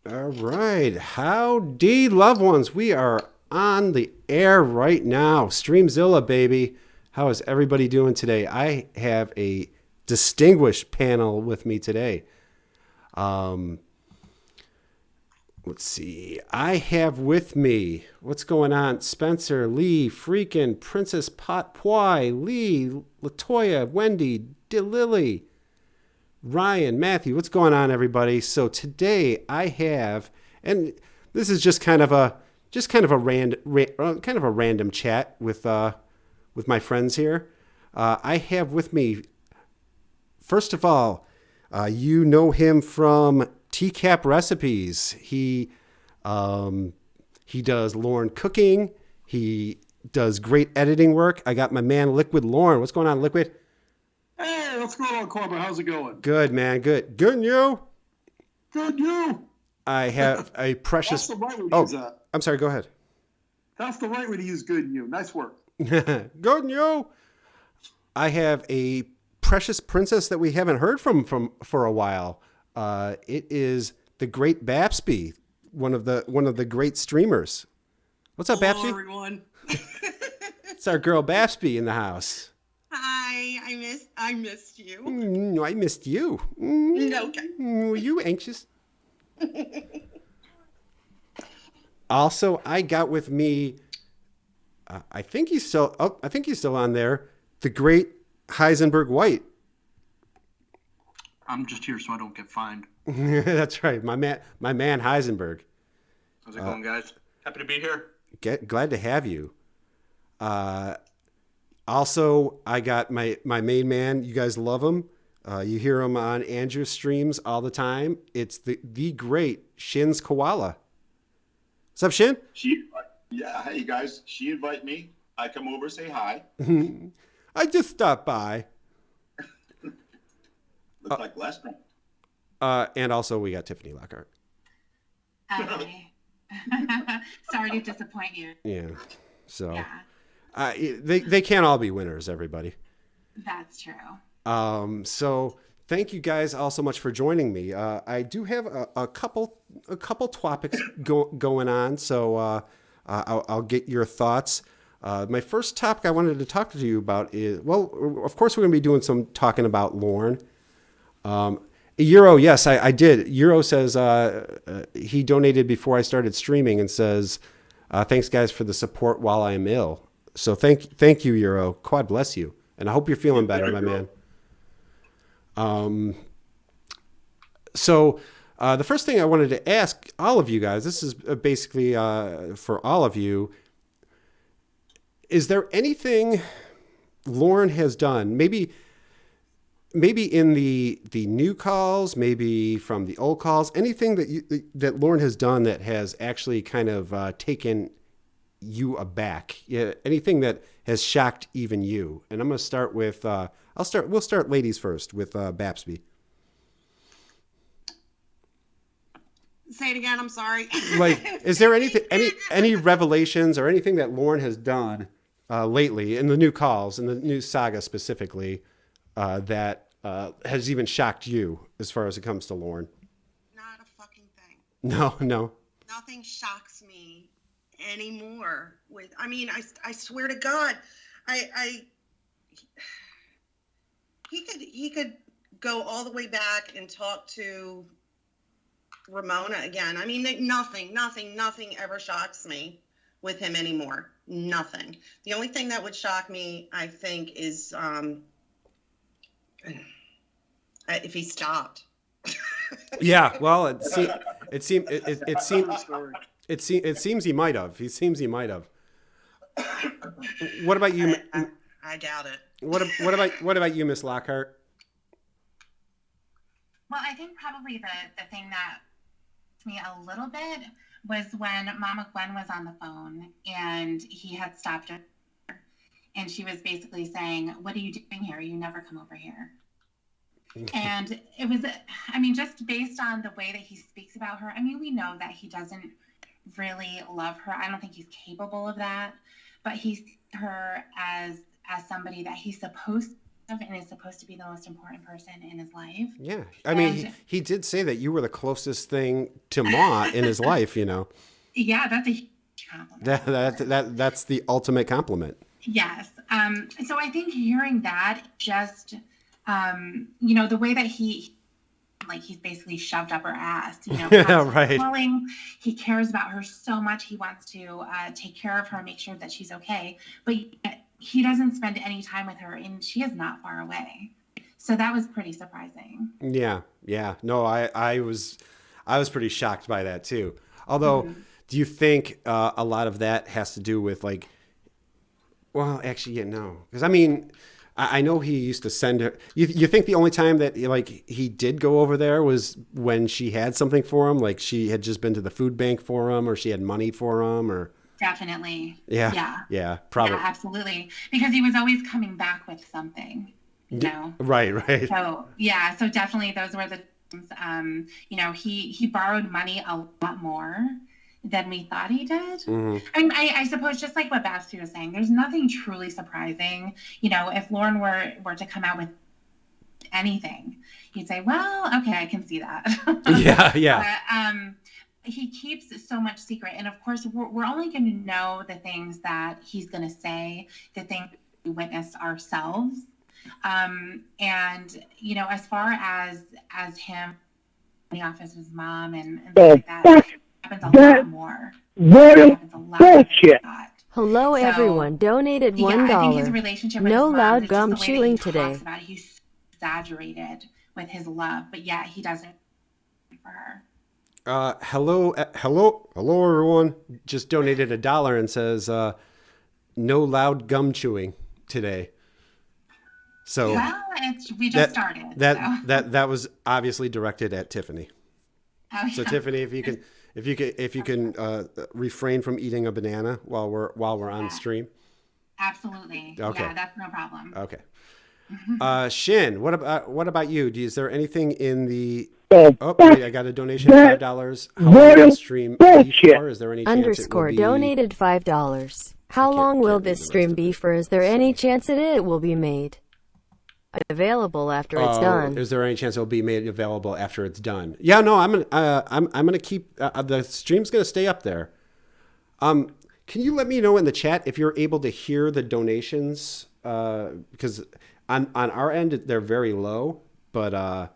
All right. Howdy, loved ones. We are on the air right now. Streamzilla, baby. How is everybody doing today? I have a distinguished panel with me today. Um, let's see. I have with me, what's going on? Spencer, Lee, freaking Princess Pot Poi, Lee, Latoya, Wendy, Lily, Ryan, Matthew, what's going on, everybody? So today I have, and this is just kind of a random chat with my friends here. I have with me, first of all, you know him from TCaP Recipes. He does Lorne cooking. He does great editing work. I got my man Liquid Lorne. What's going on, Liquid? Hey, what's going on, Corbin? How's it going? Good, man. Good. Good, and you? Good, you. I have a precious. That's the right way to use that. I'm sorry. Go ahead. That's the right way to use good, you. Nice work. Good, and you. I have a precious princess that we haven't heard from for a while. It is the great Babsby, one of the great streamers. What's up, Hello, Babsby? everyone. It's our girl Babsby in the house. Hi, I missed you. I missed you. Okay. Were you anxious? Also, I got with me. I think he's still. Oh, I think he's still on there. The great Heisenberg White. I'm just here so I don't get fined. That's right, my man Heisenberg. How's it going, guys? Happy to be here. Glad to have you. Also, I got my main man. You guys love him. You hear him on Andrew's streams all the time. It's the great Shin's Koala. What's up, Shin? Hey guys. She invite me. I come over, say hi. I just stopped by. Looks like Lester. And also, we got Tiffany Lockhart. Hi. Sorry to disappoint you. Yeah. So. Yeah, They can't all be winners, everybody. that's true. So thank you guys all so much for joining me. I do have a couple topics going on, so I'll get your thoughts. My first topic I wanted to talk to you about is, well, of course we're going to be doing some talking about Lorne. Euro, yes, I did. Euro says he donated before I started streaming and says, thanks guys for the support while I am ill. So thank you, Euro. God bless you. And I hope you're feeling better, my man. So the first thing I wanted to ask all of you guys, this is basically for all of you, is there anything Lorne has done, maybe in the new calls, maybe from the old calls, anything that Lorne has done that has actually kind of taken you aback? Yeah, anything that has shocked even you? And I'm going to start with we'll start ladies first with Babsby. Say it again. I'm sorry. Like, is there anything, any revelations or anything that Lorne has done lately in the new calls, in the new saga specifically, that has even shocked you as far as it comes to Lorne? Not a fucking thing. No. Nothing shocks me anymore. I swear to God, he could go all the way back and talk to Ramona again. I mean, nothing ever shocks me with him anymore. Nothing. The only thing that would shock me, I think, is if he stopped. Yeah, well, it seems he might have. He might have. What about you? I doubt it. What about you, Miss Lockhart? Well, I think probably the thing that me a little bit was when Mama Gwen was on the phone and he had stopped her and she was basically saying, "What are you doing here? You never come over here." And it was, just based on the way that he speaks about her, we know that he doesn't really love her. I don't think he's capable of that, but he sees her as somebody that he's supposed and is supposed to be the most important person in his life. Yeah. I mean, he did say that you were the closest thing to Ma in his life, you know. Yeah, that's a huge compliment. That's the ultimate compliment. Yes. So I think hearing that just, you know, the way that he's basically shoved up her ass, you know, right. calling, he cares about her so much. He wants to take care of her, make sure that she's okay. But he doesn't spend any time with her, and she is not far away. So that was pretty surprising. Yeah. No, I was pretty shocked by that too. Although, do you think a lot of that has to do with like, well, actually, yeah, no, because I mean, I know he used to send her. You think the only time that like he did go over there was when she had something for him, like she had just been to the food bank for him, or she had money for him, or Definitely. Yeah, probably. Yeah, absolutely, because he was always coming back with something. You know. Right. So yeah, so definitely those were the times. You know, he borrowed money a lot more than we thought he did. Mm-hmm. I mean, I suppose just like what Basti was saying, there's nothing truly surprising. You know, if Lorne were to come out with anything, you'd say, well, okay, I can see that. Yeah. But, he keeps so much secret. And of course, we're only going to know the things that he's going to say, the things we witnessed ourselves. And, you know, as far as him in the office with his mom and things like that, happens a lot more. Bullshit. Hello, everyone. Donated $1. I think his relationship with No his mom, loud it's just gum the way that chewing he today. talks about it. He's exaggerated with his love, but yet he doesn't for her. Hello, everyone. Just donated $1 and says, no loud gum chewing today. So Well, we just started. That was obviously directed at Tiffany. Oh, yeah. So Tiffany, if you can refrain from eating a banana while we're on stream. Absolutely. Okay. Yeah, that's no problem. Okay. Shin, what about you? Is there anything in the? Oh, wait, I got a donation of $5. How long will stream be for? Is there any chance it will be? Donated $5. How long will this stream be for? Is there any chance that it will be made available after it's done? Is there any chance it will be made available after it's done? Yeah, no, I'm gonna keep the stream's gonna stay up there. Can you let me know in the chat if you're able to hear the donations? Because on our end they're very low, but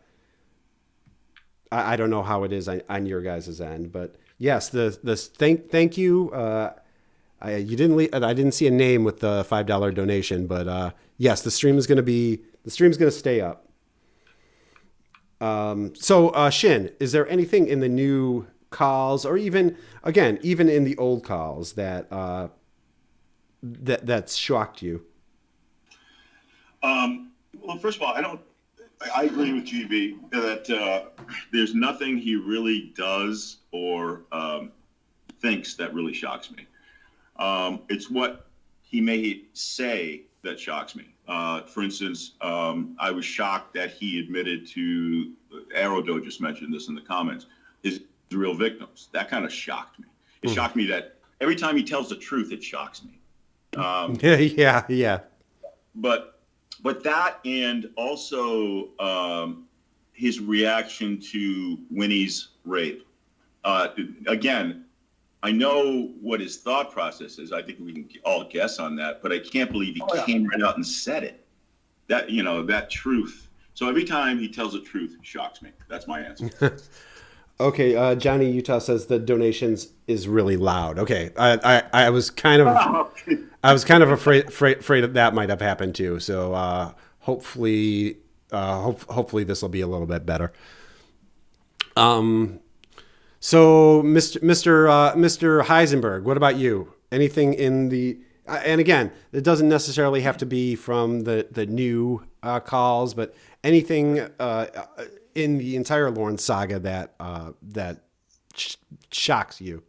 I don't know how it is on your guys' end. But yes, thank you. I didn't see a name with the $5 donation, but yes, the stream is gonna stay up. So Shin, is there anything in the new calls, or even in the old calls that that's shocked you? Well, first of all, I agree with GB that there's nothing he really does or thinks that really shocks me. It's what he may say that shocks me. For instance, I was shocked that he admitted to, Aerodo just mentioned this in the comments, his real victims. That kind of shocked me. It shocked me that every time he tells the truth, it shocks me. Yeah. But that, and also his reaction to Winnie's rape. Again, I know what his thought process is. I think we can all guess on that, but I can't believe he came right out and said it. That truth. So every time he tells the truth, it shocks me. That's my answer. Okay, Johnny Utah says the donations is really loud. Okay, I was kind of afraid that might have happened too. So hopefully this will be a little bit better. So Mr. Heisenberg, what about you? Anything in the and again, it doesn't necessarily have to be from the new calls, but anything in the entire Lorne saga that shocks you?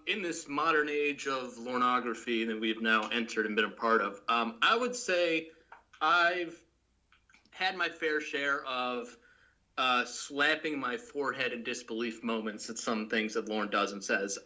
In this modern age of Lorneography that we've now entered and been a part of, I would say I've had my fair share of slapping my forehead in disbelief moments at some things that Lorne does and says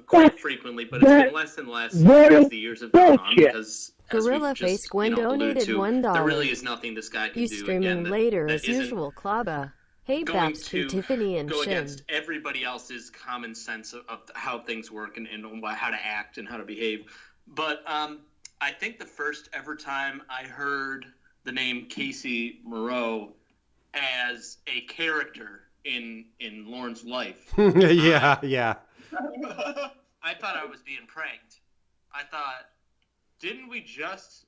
quite frequently, but it's been less and less as the years have gone on, because as we've Gorilla Face just, Gwen alluded donated to, $1. there really is nothing this guy can He's do. streaming Again, later that as isn't usual, Klaba. Hey, going Baps, to Tiffany and go Shin. against everybody else's common sense of how things work and how to act and how to behave. But I think the first ever time I heard the name Casey Moreau as a character in Lorne's life, yeah. I thought I was being pranked. I thought, didn't we just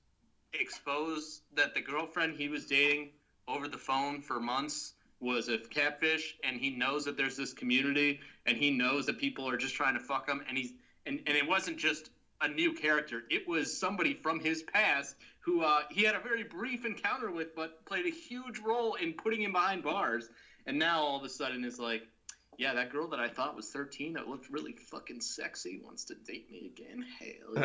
expose that the girlfriend he was dating over the phone for months was a catfish, and he knows that there's this community, and he knows that people are just trying to fuck him, and it wasn't just a new character, it was somebody from his past who he had a very brief encounter with, but played a huge role in putting him behind bars, and now all of a sudden is like, yeah, that girl that I thought was 13 that looked really fucking sexy wants to date me again. Hell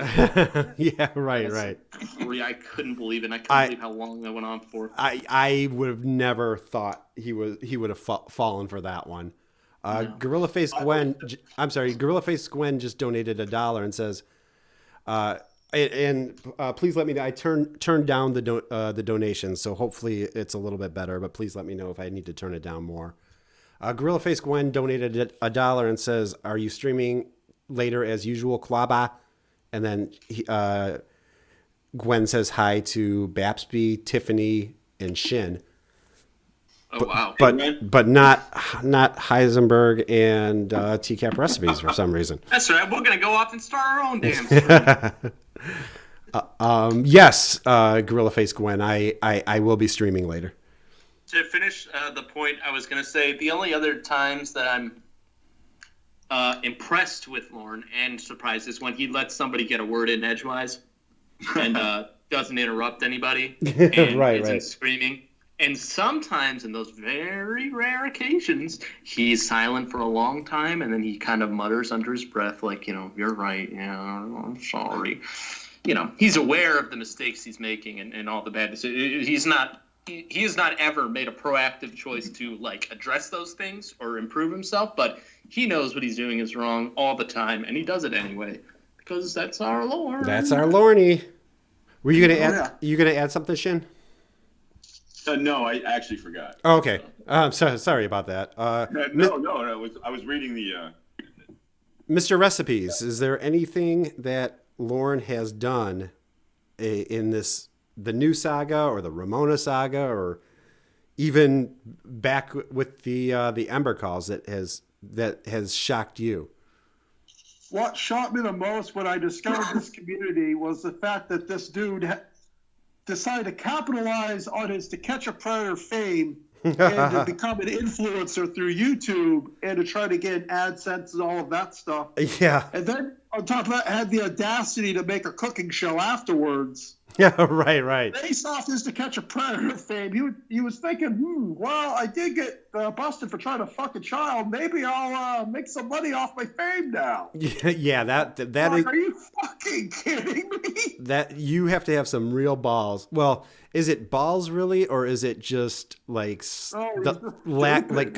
yeah. Yeah, right. I couldn't believe it. And I couldn't believe how long that went on for. I would have never thought he would have fallen for that one. No. Gorilla Face Gwen, Gorilla Face Gwen just donated $1 and says, please let me know. I turned down the donation, so hopefully it's a little bit better. But please let me know if I need to turn it down more. Gorilla Face Gwen donated $1 and says, "Are you streaming later as usual, Klaba?" And then Gwen says hi to Bapsby, Tiffany, and Shin. Oh wow! But not Heisenberg and TCaP recipes for some reason. That's right. We're gonna go off and start our own damn stream. Yes, Gorilla Face Gwen. I will be streaming later. To finish the point, I was going to say the only other times that I'm impressed with Lorne and surprised is when he lets somebody get a word in edgewise and doesn't interrupt anybody and isn't screaming. And sometimes in those very rare occasions, he's silent for a long time and then he kind of mutters under his breath like, you're right. Yeah, I'm sorry. He's aware of the mistakes he's making and all the bad decisions. He has not ever made a proactive choice to address those things or improve himself, but he knows what he's doing is wrong all the time, and he does it anyway because that's our Lorne. That's our Lorne. Were you gonna add? You gonna add something, Shin? No, I actually forgot. Oh, okay. I'm sorry about that. No. I was reading the. Mr. Recipes, is there anything that Lorne has done in the new saga or the Ramona saga, or even back with the Ember calls that has shocked you? What shocked me the most when I discovered this community was the fact that this dude decided to capitalize on his To Catch a Predator fame and to become an influencer through YouTube and to try to get AdSense and all of that stuff. Yeah. And then on top of that, had the audacity to make a cooking show afterwards. Yeah, right. Based off his To Catch a Predator fame, he was thinking, well, I did get busted for trying to fuck a child. Maybe I'll make some money off my fame now. Yeah, that is. Are you fucking kidding me? That you have to have some real balls. Well, is it balls really, or is it just a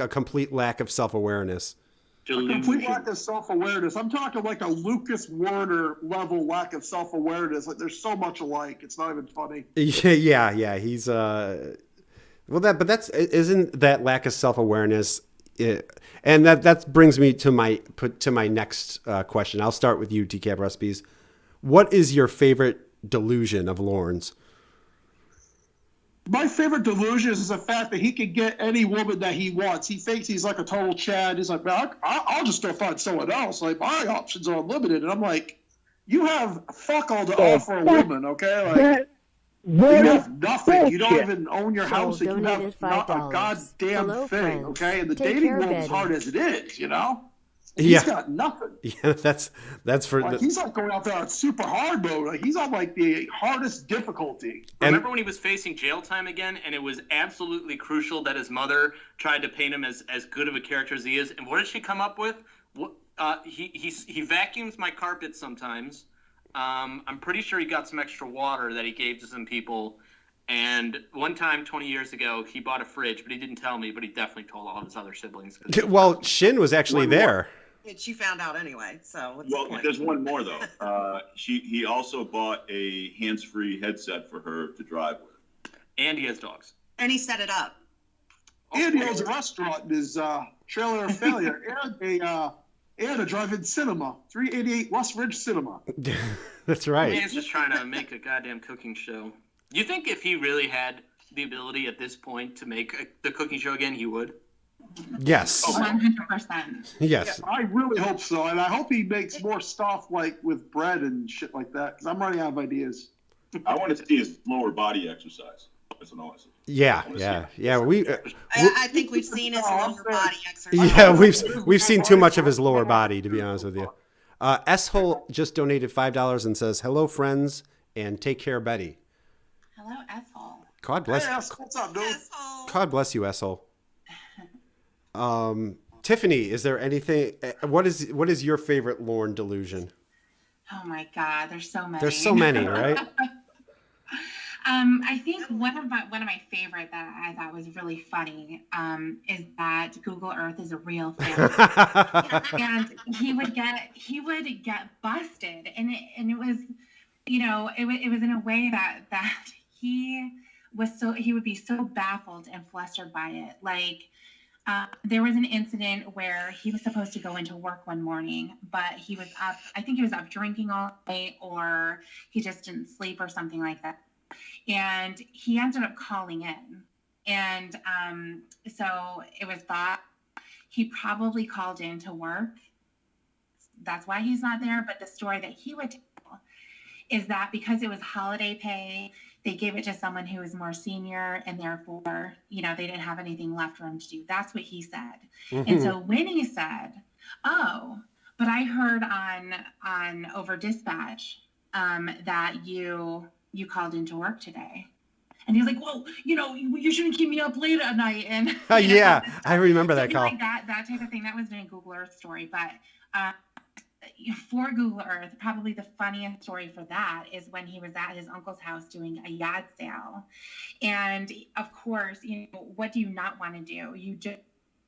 complete lack of self-awareness? A complete lack of self-awareness. I'm talking like a Lucas Werner level lack of self-awareness. Like there's so much alike. It's not even funny. Yeah. He's isn't that lack of self-awareness? And that brings me to my next question. I'll start with you, TCaP Recipes. What is your favorite delusion of Lorne's? My favorite delusion is the fact that he can get any woman that he wants. He thinks he's like a total Chad. He's like, man, I'll just go find someone else. Like, my options are unlimited. And I'm like, you have fuck all to offer a woman, okay? You have nothing. You don't even own your house. And you have not a goddamn thing, friends. okay? And the dating world's hard as it is, He's got nothing. Yeah, that's for. He's like going out there on super hard mode. Like he's on the hardest difficulty. Remember when he was facing jail time again, and it was absolutely crucial that his mother tried to paint him as good of a character as he is. And what did she come up with? He vacuums my carpet sometimes. I'm pretty sure he got some extra water that he gave to some people. And one time, 20 years ago, he bought a fridge, but he didn't tell me. But he definitely told all of his other siblings. Well, Shin was actually there. She found out anyway, so what's Well, the point? there's one more though. He also bought a hands-free headset for her to drive with. And he has dogs. And he set it up. And he owns a restaurant in his trailer of failure, and a drive-in cinema, 388 West Ridge Cinema. That's right. Man's just trying to make a goddamn cooking show. You think if he really had the ability at this point to make the cooking show again, he would? Yes. 100%. Yes. Yeah, I really hope so, and I hope he makes more stuff like with bread and shit like that, because I'm running out of ideas. I want to see his lower body exercise. That's what I want to see. Yeah. I think we've seen his lower body exercise. Yeah, we've seen too much of his lower body, to be honest with you. S-Hole just donated $5 and says, "Hello, friends, and take care, Betty." Hello, asshole. God bless. Hey, what's up, dude? Asshole. God bless you, S-Hole. Tiffany, is there anything? What is your favorite Lorne delusion? Oh my God, there's so many. There's so many, right? I think one of my favorite that I thought was really funny is that Google Earth is a real thing, and he would get busted, and it was, it was in a way that he would be so baffled and flustered by it. Like there was an incident where he was supposed to go into work one morning, but he was up. I think he was up drinking all day, or he just didn't sleep or something like that. And he ended up calling in. And so it was thought he probably called in to work. That's why he's not there. But the story that he would tell is that because it was holiday pay, they gave it to someone who was more senior, and therefore, they didn't have anything left for him to do. That's what he said. Mm-hmm. And so when he said, "Oh, but I heard on over dispatch that you called into work today," and he's like, "Well, you shouldn't keep me up late at night." And yeah, I remember that call. Like that type of thing. That was in a Google Earth story, but. For Google Earth, probably the funniest story for that is when he was at his uncle's house doing a yard sale. And of course, what do you not want to do? You just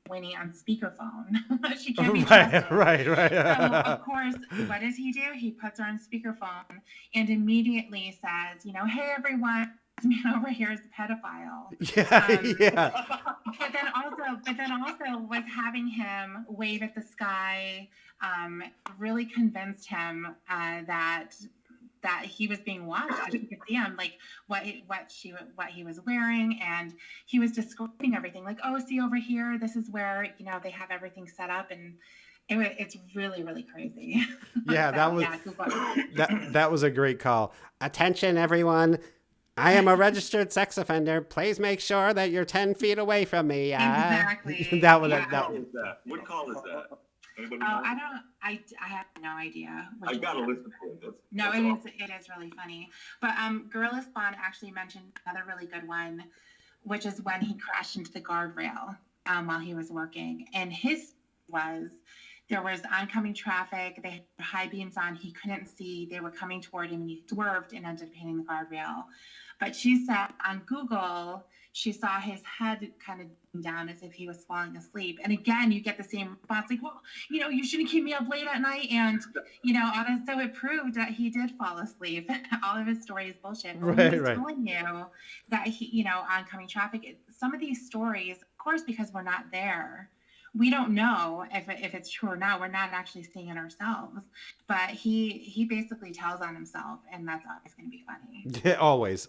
Winnie on speakerphone. She can't be trusted. Right. So of course, what does he do? He puts her on speakerphone and immediately says, "Hey everyone, this man over here is a pedophile." Yeah. But then also was having him wave at the sky. Really convinced him that he was being watched. You could see him, like what he was wearing, and he was describing everything. Like, "Oh, see over here, this is where they have everything set up," and it's really, really crazy. Yeah, that was a great call. "Attention, everyone. I am a registered sex offender. Please make sure that you're 10 feet away from me." Exactly. What call is that? Anybody know? I have no idea. I gotta listen to it. No, it is really funny. But Gorilla Spawn actually mentioned another really good one, which is when he crashed into the guardrail while he was working. And his there was oncoming traffic. They had high beams on. He couldn't see. They were coming toward him, and he swerved and ended up hitting the guardrail. But she said on Google, she saw his head kind of down as if he was falling asleep. And again, you get the same response, like, "Well, you shouldn't keep me up late at night." And, so it proved that he did fall asleep. All of his story is bullshit. But Right. telling you that he, oncoming traffic, some of these stories, of course, because we're not there, we don't know if it's true or not. We're not actually seeing it ourselves. But he basically tells on himself, and that's always going to be funny. Yeah, always.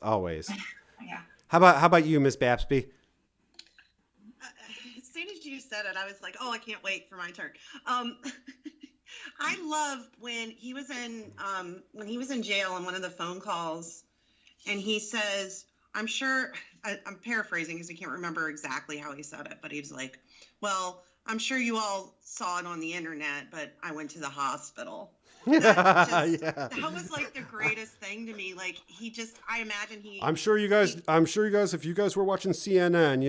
Yeah. How about you, Miss Babsby? As soon as you said it, I was like, "Oh, I can't wait for my turn." I love when he was in jail on one of the phone calls, and he says, "I'm sure," I'm paraphrasing because I can't remember exactly how he said it, but he was like, "Well, I'm sure you all saw it on the internet, but I went to the hospital." That was like the greatest thing to me. Like I imagine I'm sure you guys, if you guys were watching CNN,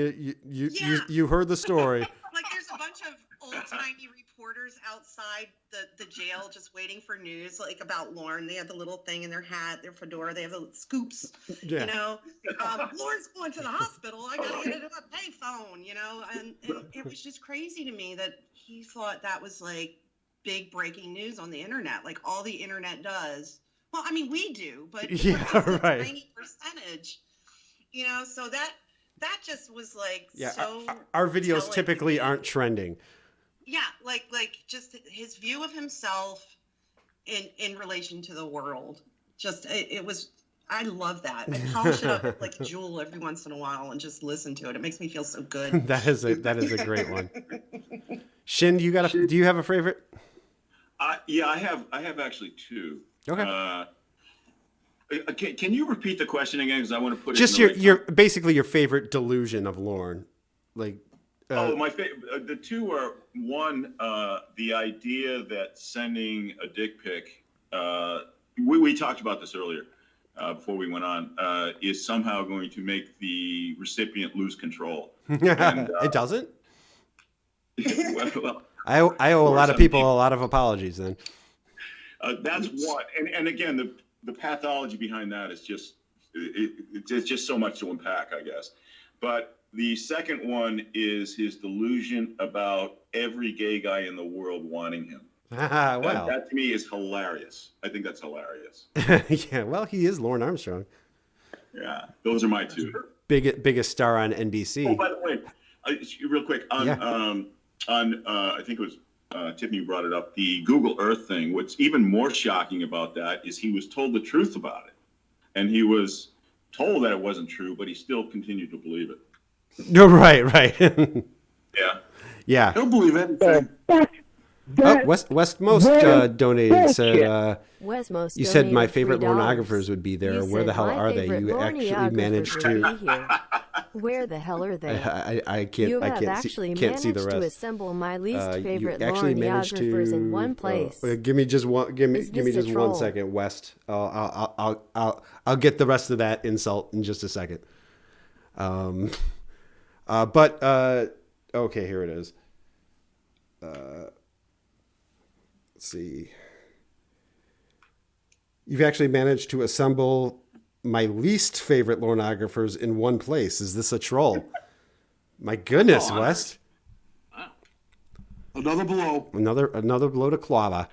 you heard the story. Like there's a bunch of old-timey reporters outside the jail just waiting for news, like about Lorne. They have the little thing in their hat, their fedora, they have the scoops, Lorne's going to the hospital. I gotta get it on a payphone, and it was just crazy to me that he thought that was like big breaking news on the internet, like all the internet does. Well, I mean, we do, but Yeah, it's a right. tiny percentage, so that just was like, Yeah, so our videos telling typically to me. aren't trending. Yeah, like just his view of himself in relation to the world. Just it was. I love that. I polish it up like Jewel every once in a while and just listen to it. It makes me feel so good. That is a great one. Shin, do you have a favorite? Yeah, I have actually two. Okay. Can you repeat the question again? Because I want to put Just it in your basically your favorite delusion of Lorne, like. My favorite. The two are one, the idea that sending a dick pic. We talked about this earlier. Before we went on, is somehow going to make the recipient lose control. And, it doesn't? well, I owe a lot of people a lot of apologies then. That's one. And again, the pathology behind that is just, it's just so much to unpack, I guess. But the second one is his delusion about every gay guy in the world wanting him. Wow. That to me is hilarious. I think that's hilarious. Yeah, well, he is Lorne Armstrong. Yeah, those are my two. Biggest star on NBC. Oh, by the way, real quick on I think it was Tiffany brought it up, the Google Earth thing. What's even more shocking about that is he was told the truth about it, and he was told that it wasn't true, but he still continued to believe it. No, right. Yeah. Don't believe anything. Westmost donated, said, Westmost you said my donated favorite $3. Lorneographers would be there. You Where the said hell my are they? favorite You actually Lorneographers managed would to. be here. Where the hell are they? I can't. You I have can't actually see, can't see the managed to rest. assemble my least You favorite actually managed Lorneographers in one place. give me just one. Give me Is this just a 1 troll? second, West. I'll get the rest of that insult in just a second. Okay, here it is. Let's see. You've actually managed to assemble my least favorite Lorneographers in one place. Is this a troll? My goodness, West. Another blow. Another blow to Clava.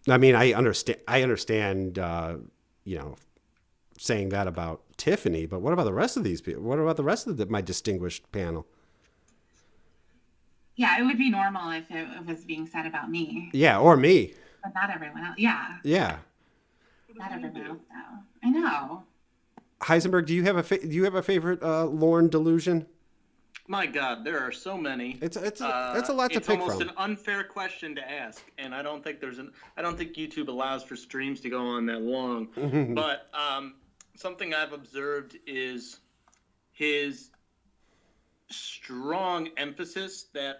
I mean, I understand, saying that about Tiffany, but what about the rest of these people? What about the rest of my distinguished panel? Yeah, it would be normal if it was being said about me. Yeah, or me. But not everyone else. Yeah. Yeah. Not everyone else, though. I know. Heisenberg, do you have a favorite Lorne delusion? My God, there are so many. It's a lot to pick from. It's almost an unfair question to ask, and I don't think YouTube allows for streams to go on that long. But something I've observed is his strong emphasis that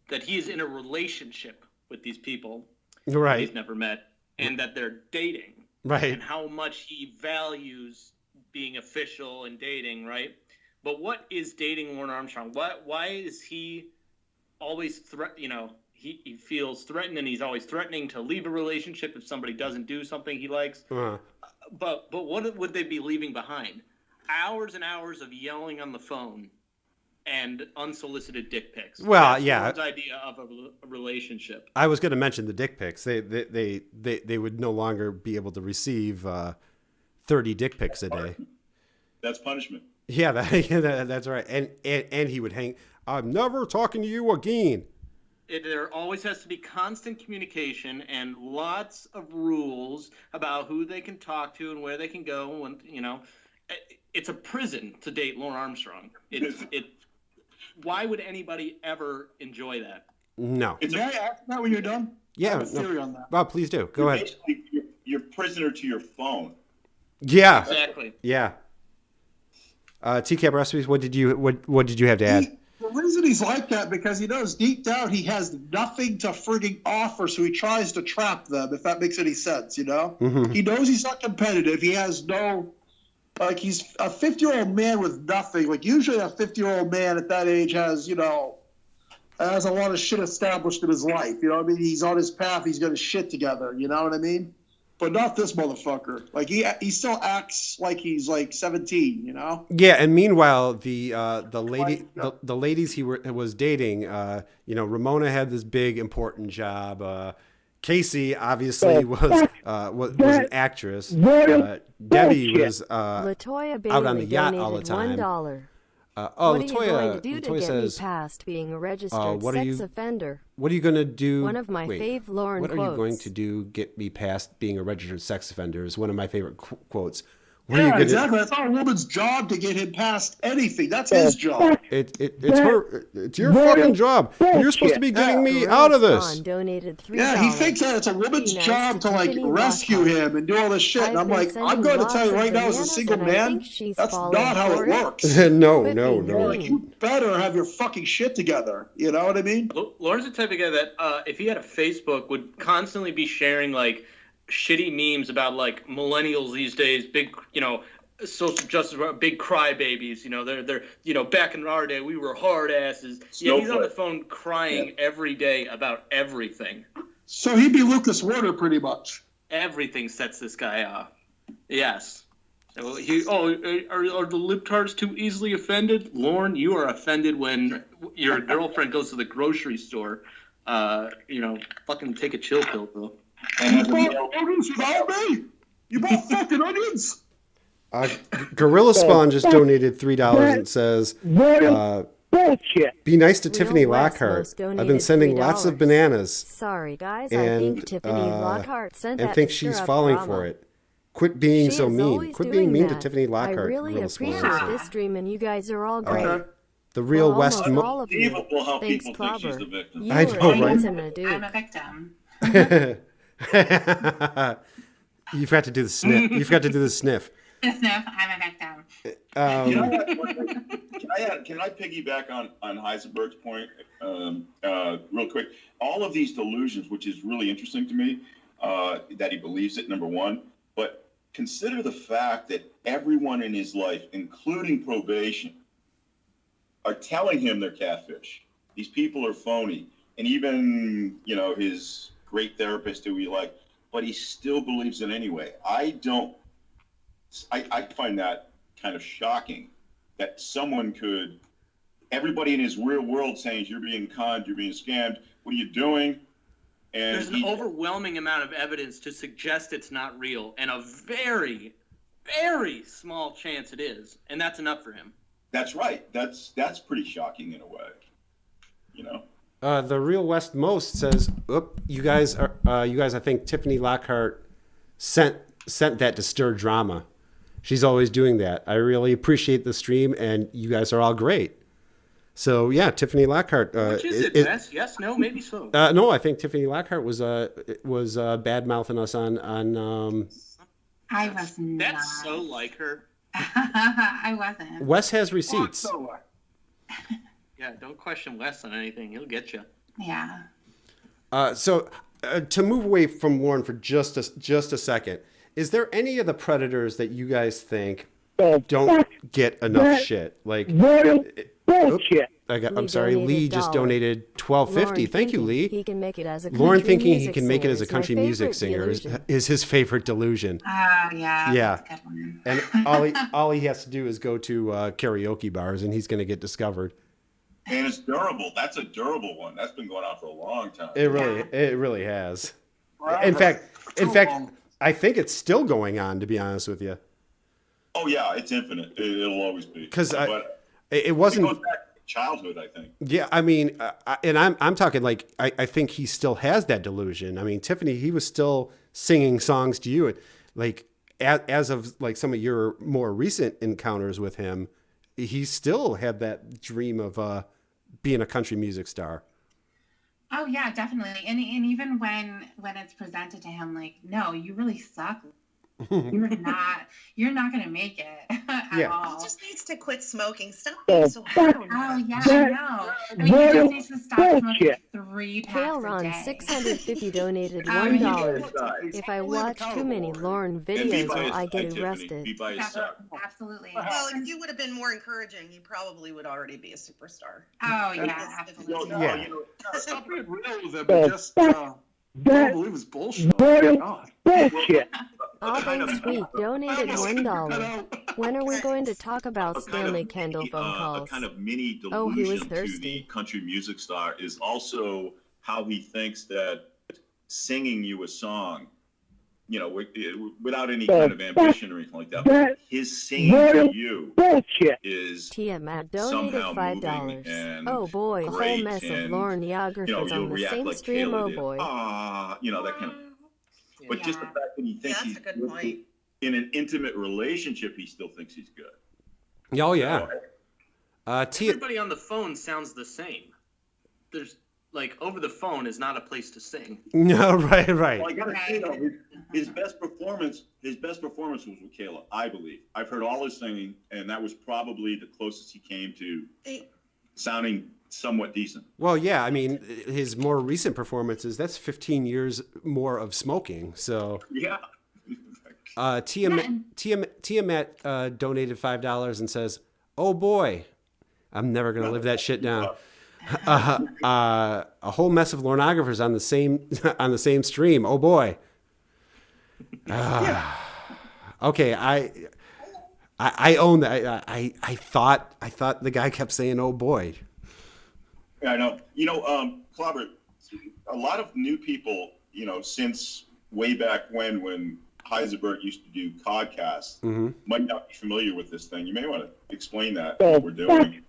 that he's in a relationship with these people Right. he's never met, and that they're dating. Right. And how much he values being official and dating, right? But what is dating Lorne Armstrong? Why is he always he feels threatened, and he's always threatening to leave a relationship if somebody doesn't do something he likes. Uh-huh. But what would they be leaving behind? Hours and hours of yelling on the phone and unsolicited dick pics. Well, That's yeah. Lorne's idea of a relationship. I was going to mention the dick pics. They would no longer be able to receive 30 dick pics a day. That's punishment. Yeah, that's right. And he would hang. I'm never talking to you again. There always has to be constant communication and lots of rules about who they can talk to and where they can go. And it's a prison to date Lorne Armstrong. Why would anybody ever enjoy that? No. May I ask that when you're done? Yeah. I have a theory on that. Bob, please do. Go ahead. Basically, you're prisoner to your phone. Yeah. Exactly. Yeah. TCaP recipes. What did you have to add? The reason he's like that because he knows deep down he has nothing to frigging offer, so he tries to trap them. If that makes any sense, Mm-hmm. He knows he's not competitive. He has no, he's a 50-year-old man with nothing. Like usually a 50-year-old man at that age has, has a lot of shit established in his life. You know what I mean? He's on his path. He's got his shit together. You know what I mean? but not this motherfucker. Like he still acts like he's like 17, you know? Yeah, and meanwhile, the ladies he was dating, Ramona had this big important job. Casey obviously was an actress. Debbie was Latoya Bailey out on the yacht all the donated time. $1. Oh, What are you going to do to Latoya get says, me past being a registered sex offender? "What are you going to do?" One of my fave Lorne What are quotes. you going to do? Get me past being a registered sex offender is one of my favorite quotes. What are you Yeah, gonna, exactly. That's not a woman's job to get him past anything. That's his job. It's your fucking job. You're supposed to be getting me out of this. Ron donated $3. Yeah, he thinks that it's a woman's Be nice job to like Tiffany rescue Lockhart. him and do all this shit. And I've I'm been like, I'm sending going to lots tell you of right now, as a bananas, single and I man, think she's that's falling not how for it it. works. No. Like, you better have your fucking shit together. You know what I mean? Lauren's the type of guy that if he had a Facebook would constantly be sharing like shitty memes about like millennials these days, big social justice, big crybabies. They're back in our day we were hard asses. Yeah, he's on the phone crying every day about everything. So he'd be Lucas Warner pretty much. Everything sets this guy off. Yes. Are the libtards too easily offended? Lorne, you are offended when your girlfriend goes to the grocery store. Fucking take a chill pill, bro. You bought onions without me? You bought fucking onions? Gorilla Spawn just donated $3 and says, Bullshit. "Be nice to Real Tiffany West Lockhart. most I've been donated sending $3. lots of bananas Sorry, guys. I and think Tiffany Lockhart sent and that think to she's stir up falling drama. for it. Quit being She so is mean. always Quit doing being mean to that. Tiffany Lockhart." I really Gorilla Spawn appreciate says. this stream, and you guys are all great. Okay. The real Well, West. almost all of you. Unbelievable how Thanks, people think she's Clobber. the victim. You I were know, right? dancing a dude. I'm a victim. You've got to do the sniff. You've got to do the sniff. Sniff, I'm a victim. You know what? Can I piggyback on Heisenberg's point real quick? All of these delusions, which is really interesting to me, that he believes it, number one. But consider the fact that everyone in his life, including probation, are telling him they're catfish. These people are phony. And even, his great therapist who he liked, but he still believes it anyway. I find that kind of shocking that someone could, everybody in his real world saying, you're being conned, you're being scammed, what are you doing? And there's an overwhelming amount of evidence to suggest it's not real, and a very, very small chance it is, and that's enough for him. That's right. That's pretty shocking in a way, The Real West Most says, you guys, I think Tiffany Lockhart sent that to stir drama. She's always doing that. I really appreciate the stream, and you guys are all great. So yeah, Tiffany Lockhart. Which is it? Yes, no, maybe so. No, I think Tiffany Lockhart was bad mouthing us on. I was not. That's so like her. I wasn't. Wes has receipts. Yeah, don't question Wes on anything. He'll get you. Yeah. So to move away from Lorne for just a second, is there any of the Predators that you guys think don't get enough shit? Like, Bullshit. I'm sorry, Lee just donated $12.50. Thank you, Lee. He can make it as a Lauren country thinking he music can make it as a singer is my country music favorite singer delusion. is his favorite delusion. Oh, yeah. Yeah. That's a good one. And all he has to do is go to karaoke bars, and he's going to get discovered. And it's durable. That's a durable one. That's been going on for a long time. It really has. In fact, I think it's still going on. To be honest with you, Oh yeah, it's infinite. It'll always be. because But it wasn't. It goes back to childhood, I think. Yeah, I mean, and I'm talking like I think he still has that delusion. I mean, Tiffany, he was still singing songs to you, and like as of like some of your more recent encounters with him, he still had that dream of being a country music star. Oh yeah, definitely. And even when it's presented to him, like, no, you really suck. You're not gonna make it at all. He just needs to quit smoking. Stop being so hard on Oh him. yeah, I know. I mean, he just needs to stop smoking 3 packs Kale a Ron day. 650 donated I mean, $1. If I watch too many Lorne videos, will I get Tiffany. arrested? Be by his side. Absolutely. Well, if you would have been more encouraging, he probably would already be a superstar. Oh yeah, absolutely. Yeah. Stop being real with him and just I don't believe it's bullshit. Oh, God. Bullshit. Alvin Sweet donated $1. Cut out. When are we going to talk about a kind Stanley of Kendall mini, phone a calls? kind of mini delusion Oh, he was to the thirsty. country music star is also how he thinks that singing you a song, you know, without any kind of ambition or anything like that, but his singing to you Bullshit. is Tiamat donated somehow moving $5. and Oh boy, a whole great, mess of and, Lorneographers you know, you'll on the react same like stream. Kayla Oh did. boy. You know, that kind of. But just the Yeah. fact that he thinks That's he's a good point. in an intimate relationship, he still thinks he's good. Oh yeah. Everybody on the phone sounds the same. There's like over the phone is not a place to sing. No, right. Well, I gotta say though, his best performance was with Kayla, I believe. I've heard all his singing, and that was probably the closest he came to sounding somewhat decent. Well, yeah. I mean, his more recent performances, that's 15 years more of smoking. So Yeah. Tiamat donated $5 and says, "Oh boy, I'm never gonna live that shit down." A whole mess of Lorneographers on the same stream. Oh boy. Okay, I own that. I thought the guy kept saying, "Oh boy." Yeah, I know. You know, Clobber, a lot of new people, you know, since way back when Heisenberg used to do podcasts, might not be familiar with this thing. You may want to explain that, what we're doing.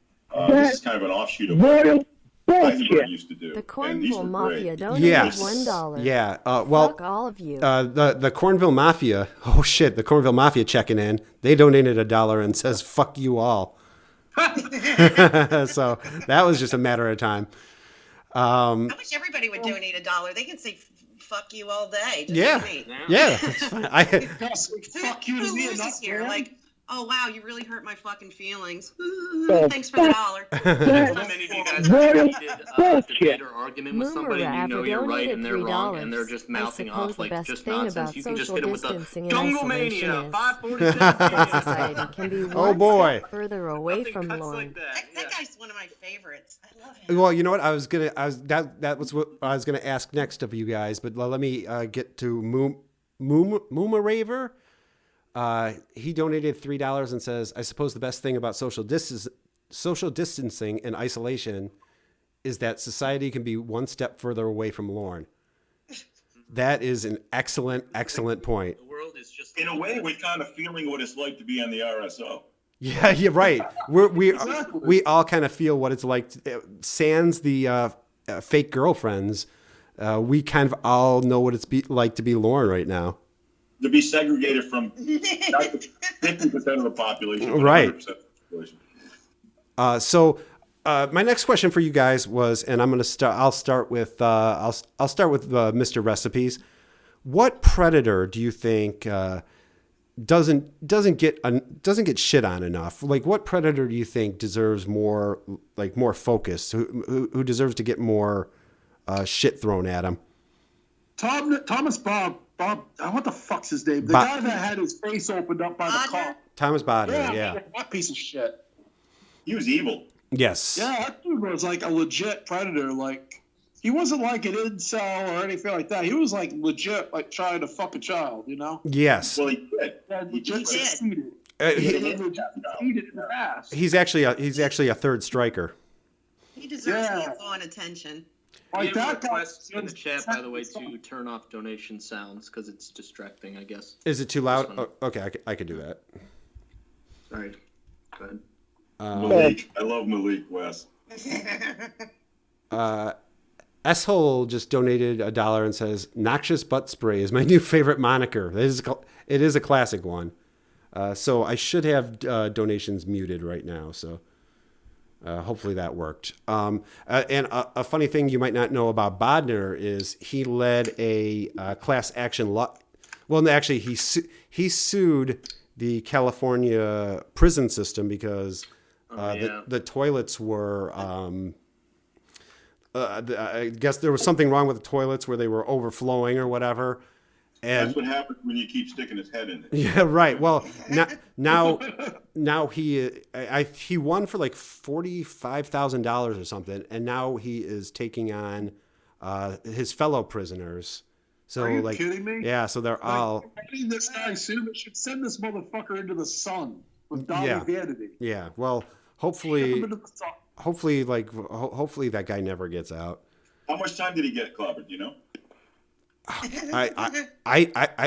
This is kind of an offshoot of what Heisenberg used to do. The and these Cornville were Mafia great. donated Yes. $1. Yeah. Well, Fuck all of you. the Cornville Mafia. Oh shit, the Cornville Mafia checking in. They donated $1 and says, "Fuck you all." So that was just a matter of time. I wish everybody would donate $1. They can say "fuck you" all day. Just Yeah. like me. Yeah, that's fine. Yes, fuck you to Who me. loses Not here? him. Like, oh wow, you really hurt my fucking feelings. Oh, Thanks for the $1. How many of you guys have repeated debate or argument with somebody and you know you're right and they're wrong and they're just mouthing I suppose off the like best just thing nonsense? about You can just social hit it with the distancing and Jungle isolation Mania is 547. society can be Oh, one boy. step further away Nothing from cuts Lorne. like that. That guy's one of my favorites. I love him. Well, you know what? That was what I was gonna ask next of you guys, but let me get to Mooma Raver. He donated $3 and says, "I suppose the best thing about social distancing and isolation is that society can be one step further away from Lorne." That is an excellent point. The world is just In a way, we're kind of feeling what it's like to be on the RSO. Yeah, you're right. We all kind of feel what it's like. Sans the fake girlfriends, we kind of all know what it's like to be Lorne right now. To be segregated from 50% of the population. but Right. 100% of the population. So my next question for you guys was, and I'm going to start. I'll start with Mr. Recipes. What predator do you think doesn't get shit on enough? Like, what predator do you think deserves more focus? Who deserves to get more shit thrown at him? Thomas Bob, what the fuck's his name? The Bob- guy that had his face opened up by the Bodger? cop. Thomas Bodner. Yeah. That piece of shit. He was evil. Yes. Yeah, that dude was like a legit predator. Like, he wasn't like an incel or anything like that. He was like legit, like trying to fuck a child, you know? Yes. Well, he did. Yeah, He legit did. succeeded. He- He legit succeeded in the ass. he's actually a third striker. He deserves Yeah. hands-on attention. We Like have that guy. requests in the chat, by the way, to turn off donation sounds because it's distracting, I guess. Is it too loud? Oh, okay, I could do that. Sorry. Go ahead. Malik. I love Malik West. S-Hole just donated $1 and says, "Noxious butt spray is my new favorite moniker." It is a classic one. So I should have donations muted right now. So hopefully that worked. And a funny thing you might not know about Bodner is he led a class action Well, no, actually, he sued the California prison system because the toilets were. I guess there was something wrong with the toilets where they were overflowing or whatever. And That's what happens when you keep sticking his head in it. yeah, right. Well, now he won for like $45,000 or something, and now he is taking on his fellow prisoners. So Are you like, kidding me? yeah, so they're all I need this guy soon. They should send this motherfucker into the sun with Dolly Yeah. Vanity. yeah. Well, Ship him hopefully, into the sun. hopefully that guy never gets out. How much time did he get, Clobber? Do you know?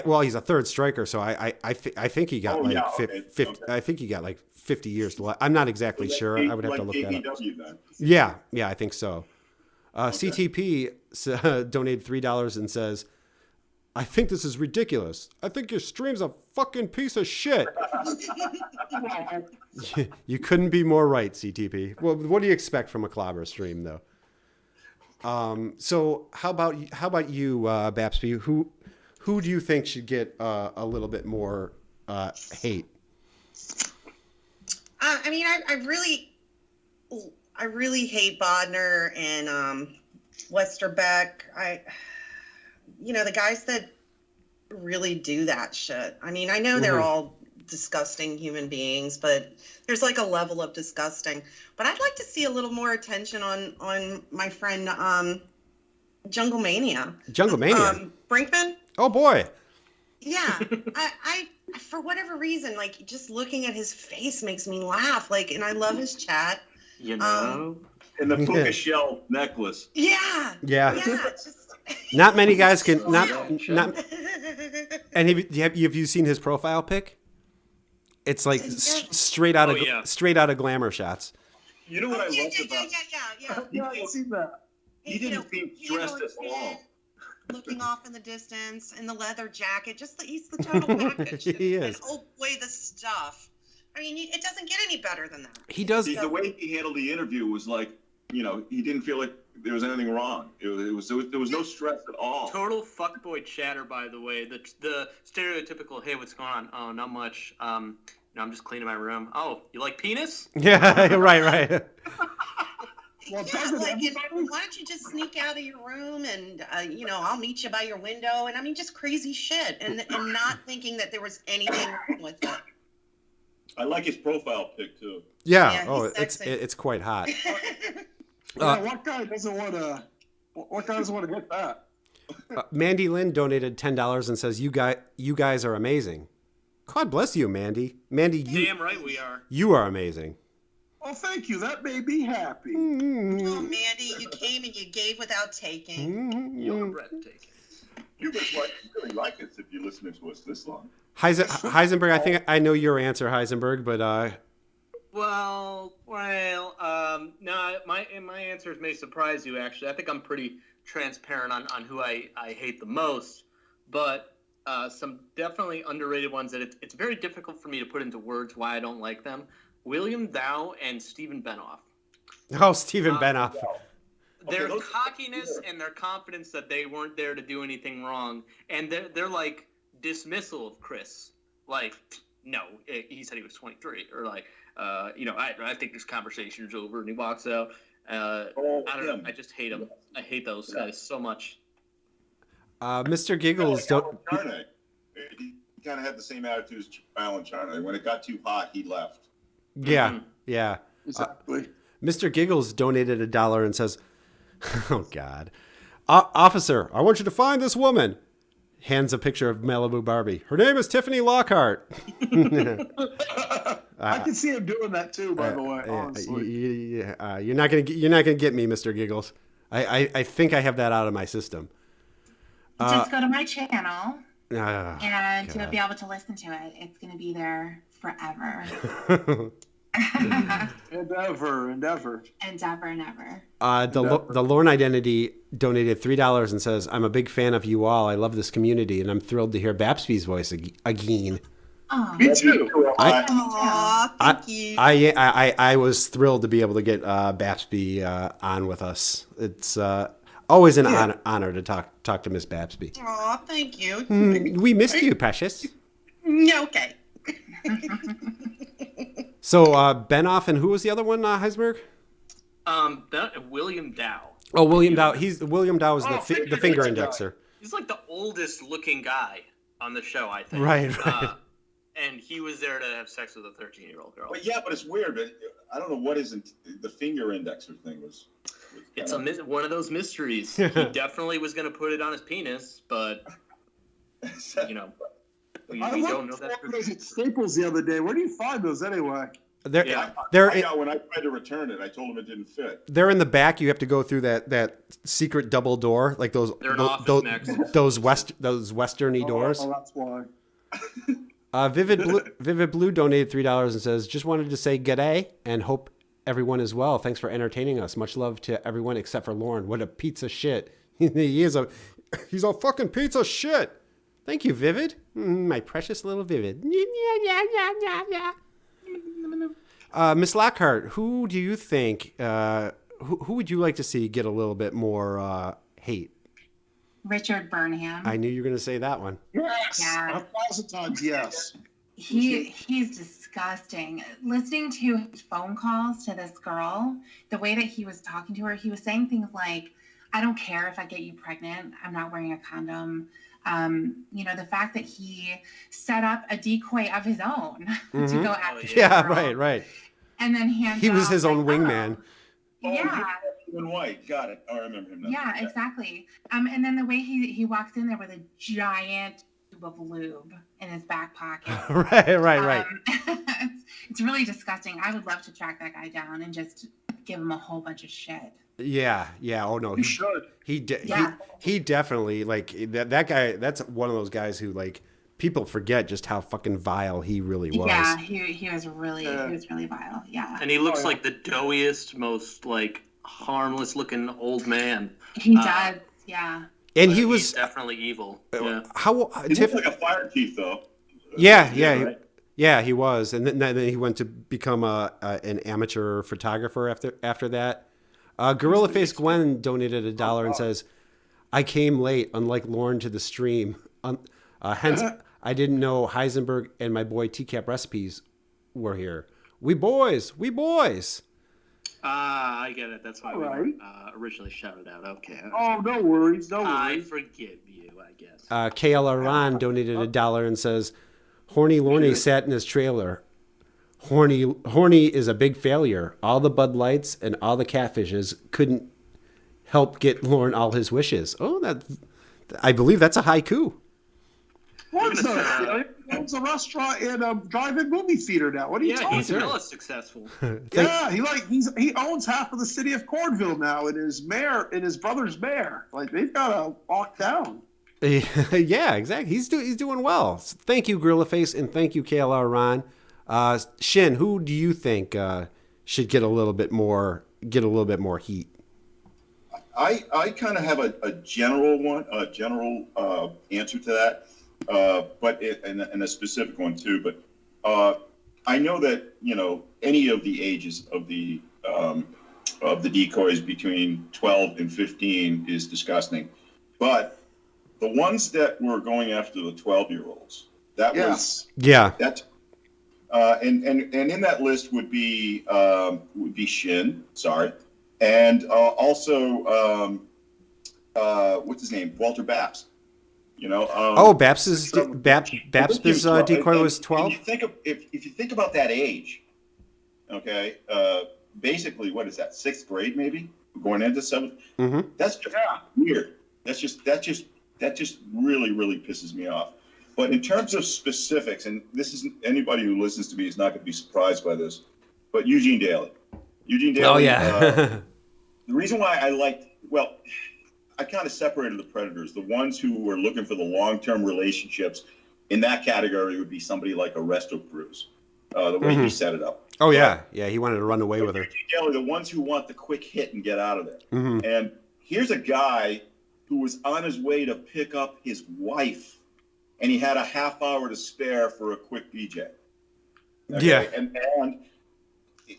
Well, he's a third striker, so I think he got Oh, like yeah, okay, 50, okay. I think he got like 50 years to life. I'm not exactly sure. I would have to look that up. AEW then. Yeah, I think so. CTP donated $3 and says, "I think this is ridiculous. I think your stream's a fucking piece of shit." You couldn't be more right, CTP. Well, what do you expect from a clobber stream, though? So how about you, Bapsby? Who do you think should get a little bit more hate? I mean, I really hate Bodner and Westerbeck. The guys that really do that shit. I mean, I know they're all disgusting human beings, but there's like a level of disgusting. But I'd like to see a little more attention on my friend Jungle Mania. Brinkman. Oh boy. Yeah, I for whatever reason, like just looking at his face makes me laugh. Like, and I love his chat. You know, And the puka shell necklace. Yeah. Just Not many guys can not. And have you seen his profile pic? It's like straight out of glamour shots. You know what I loved about? Yeah, I see that. He didn't seem stressed at all. Looking off in the distance in the leather jacket, he's the total package. He is. And oh boy, the stuff. I mean, it doesn't get any better than that. He does. The way he handled the interview was like, he didn't feel like there was anything wrong. There was no stress at all. total fuckboy chatter, by the way. The stereotypical, hey, what's going on? Oh, not much. I'm just cleaning my room. Oh, you like penis? Yeah, right. Well, Yeah, like, why don't you just sneak out of your room and, I'll meet you by your window. And I mean, just crazy shit. And not thinking that there was anything wrong with it. I like his profile pic too. Yeah. Yeah, he's it's sexy. it's quite hot. What guy doesn't want to get that? Mandy Lynn donated $10 and says, you guys are amazing. God bless you, Mandy. Mandy, Damn right we are. you are amazing. Well, thank you. That made me happy. Oh, Mandy, you came and you gave without taking. You're breathtaking. You really like us if you're listening to us this long. Heisenberg, I think I know your answer, Heisenberg, but No, my answers may surprise you. Actually, I think I'm pretty transparent on who I hate the most, but some definitely underrated ones that it's very difficult for me to put into words why I don't like them. William Dow and Stephen Benoff. oh, Stephen Benoff. Their cockiness and their confidence that they weren't there to do anything wrong, and they're like dismissal of Chris. Like, no, he said he was 23, or like, I think this conversation is over, and he walks out. I don't know. I just hate him. I hate those guys so much. Mr. Giggles, don't. He kind of had the same attitude as Alan Charney. When it got too hot, he left. Yeah. Exactly. Mr. Giggles donated $1 and says, "Oh God, officer, I want you to find this woman." Hands a picture of Malibu Barbie. Her name is Tiffany Lockhart. I can see him doing that too. By the way, honestly. You're not gonna get me, Mr. Giggles. I think I have that out of my system. Just go to my channel and God. you'll be able to listen to it. It's going to be there forever. Endeavor. And ever and ever. The Lorne Identity donated $3 and says, "I'm a big fan of you all. I love this community, and I'm thrilled to hear Bapsby's voice again." Oh, Me too. Aw, thank you. I was thrilled to be able to get Bapsby on with us. It's always an honor to talk to Miss Bapsby. Aw, thank you. We missed you, precious. Okay. So Benoff, and who was the other one, Heisberg? William Dow. Oh, William Dow. William Dow is the finger indexer. He's like the oldest looking guy on the show, I think. Right. And he was there to have sex with a 13-year-old girl. But it's weird. I don't know what the finger indexer thing was It's one of those mysteries. He definitely was going to put it on his penis, but you know, we don't know that. I looked at Staples the other day. Where do you find those anyway? They're when I tried to return it, I told him it didn't fit. They're in the back. You have to go through that secret double door, like those westerny doors. Oh, that's why. Vivid Blue donated $3 and says, "Just wanted to say g'day and hope everyone is well. Thanks for entertaining us. Much love to everyone except for Lorne. What a piece of shit. He's a fucking piece of shit. Thank you, Vivid. My precious little Vivid." Miss Lockhart, who do you think? Who would you like to see get a little bit more hate? Richard Burnham. I knew you were going to say that one. Yes. Yeah. 1,000 times yes. He's disgusting. Listening to his phone calls to this girl, the way that he was talking to her, he was saying things like, "I don't care if I get you pregnant. I'm not wearing a condom." The fact that he set up a decoy of his own to go after the girl. Right. And then he was his own wingman. Yeah. And white, got it. I remember him now. Yeah, exactly. And then the way he walks in there with a giant tube of lube in his back pocket. Right. It's really disgusting. I would love to track that guy down and just give him a whole bunch of shit. Yeah. Oh no, You should. He definitely, like, that guy. That's one of those guys who, like, people forget just how fucking vile he really was. Yeah, he was really vile. Yeah. And he looks like the doughiest, most like harmless looking old man. He does. Yeah. And he's definitely evil. Yeah. He looked like a fire chief, though. Yeah, he was, and then he went to become an amateur photographer after that. Gorilla Face Gwen donated $1 and says, "I came late, unlike Lorne, to the stream. Hence, I didn't know Heisenberg and my boy TCaP recipes were here. We boys. I get it. That's why we were originally shouted out. Okay. Oh, no worries. I forgive you, I guess. KL Ron donated $1 and says, "Horny Lorne sat in his trailer. Horny is a big failure. All the Bud Lights and all the catfishes couldn't help get Lorne all his wishes." Oh, I believe that's a haiku. What's that? He owns a restaurant and a drive-in movie theater now. What are you talking he's about? hella successful. He owns half of the city of Cornville now, and his brother's mayor. Like, they've got to lock down. Yeah, exactly. He's doing well. Thank you, Gorilla Face, and thank you, KLR Ron. Shin, who do you think should get a little bit more heat? I kind of have a general answer to that, but and a specific one too. But I know that any of the ages of the decoys between 12 and 15 is disgusting, but the ones that were going after the 12-year-olds, and in that list would be Shin, sorry, and also what's his name, Walter Babs. Babs's decoy was 12. If you think about that age, okay, basically what is that, 6th grade maybe, going into 7th? Mm-hmm. That's just weird. That just really pisses me off. But in terms of specifics, and this isn't, anybody who listens to me is not going to be surprised by this, but Eugene Daly. Oh, yeah. The reason why I kind of separated the predators. The ones who were looking for the long-term relationships in that category would be somebody like Arresto Cruz, the way he set it up. Oh, yeah. Yeah, he wanted to run away with her. Daly, the ones who want the quick hit and get out of there. Mm-hmm. And here's a guy who was on his way to pick up his wife, and he had a half hour to spare for a quick BJ. Okay? Yeah. And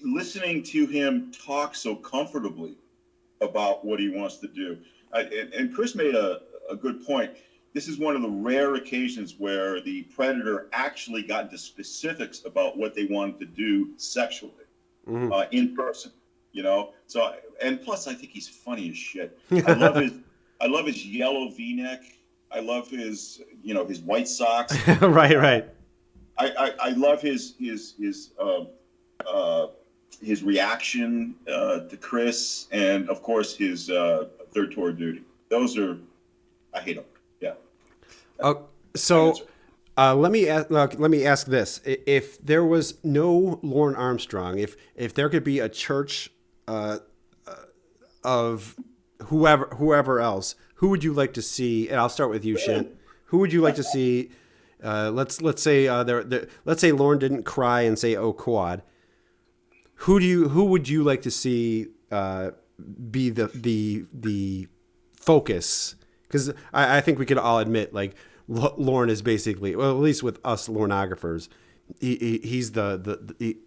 listening to him talk so comfortably about what he wants to do. And Chris made a good point. This is one of the rare occasions where the predator actually got into specifics about what they wanted to do sexually, in person, So, and plus, I think he's funny as shit. I love his yellow V-neck. I love his white socks. Right. I love his his reaction to Chris, and of course his third tour of duty. Those are, I hate them. Yeah. So let me ask this: if there was no Lorne Armstrong, if there could be a church of whoever else, who would you like to see? And I'll start with you, Shin. Who would you like to see? Let's say let's say Lorne didn't cry and say "Oh quad." Who would you like to see be the focus? Because I think we could all admit, like, Lorne is basically, well, at least with us Lorneographers, he's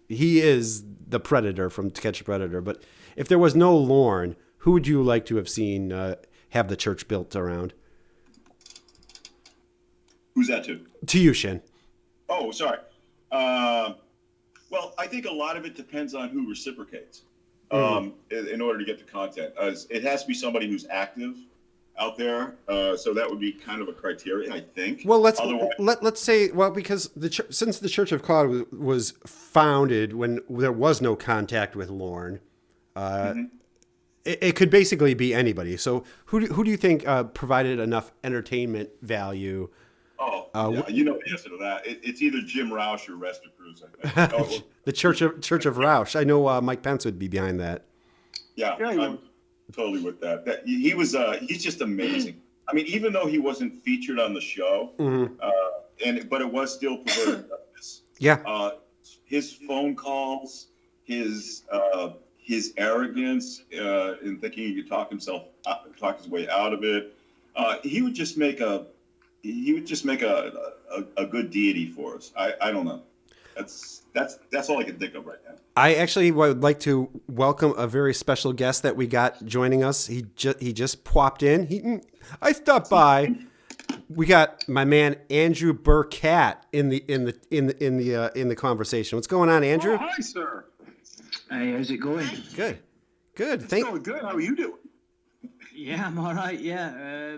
he is the predator from To Catch a Predator. But if there was no Lorne, who would you like to have seen have the church built around? Who's that to? To you, Shin. Oh, sorry. Well, I think a lot of it depends on who reciprocates in order to get the content. It has to be somebody who's active out there. So that would be kind of a criteria, I think. Well, let's say, well, because since the Church of God was founded when there was no contact with Lorne, it could basically be anybody. So who do you think provided enough entertainment value? You know the answer to that. It's either Jim Roush or Rester Cruz, I think. The Church of Roush. I know Mike Pence would be behind that. Yeah, I'm totally with that. He's just amazing. I mean, even though he wasn't featured on the show, but it was still perverted justice. Yeah. His phone calls, his arrogance in thinking he could talk his way out of it. He would just make a good deity for us. I don't know. That's all I can think of right now. I actually would like to welcome a very special guest that we got joining us. He just popped in. I stopped by. We got my man Andrew Burkett in the conversation. What's going on, Andrew? Oh, hi, sir. Hey, how's it going? Good. It's going good. How are you doing? Yeah, I'm all right. Yeah,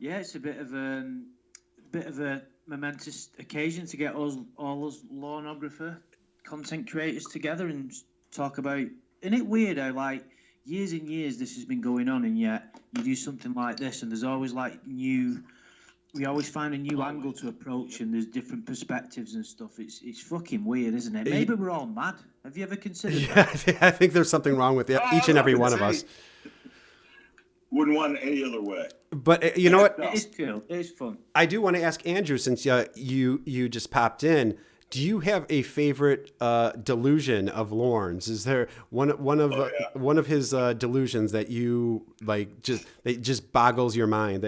it's a bit of a momentous occasion to get all us Lorneographer content creators together and talk about. Isn't it weird how, like, years and years this has been going on, and yet you do something like this, and there's always we always find a new angle to approach, and there's different perspectives and stuff. It's fucking weird, isn't it? Maybe we're all mad. Have you ever considered that? Yeah, I think there's something wrong with each and every one of us. Wouldn't want it any other way. But you know what? It is cool. It is fun. I do want to ask Andrew, since you just popped in, do you have a favorite delusion of Lorne's? Is there one of his delusions that you like? Just boggles your mind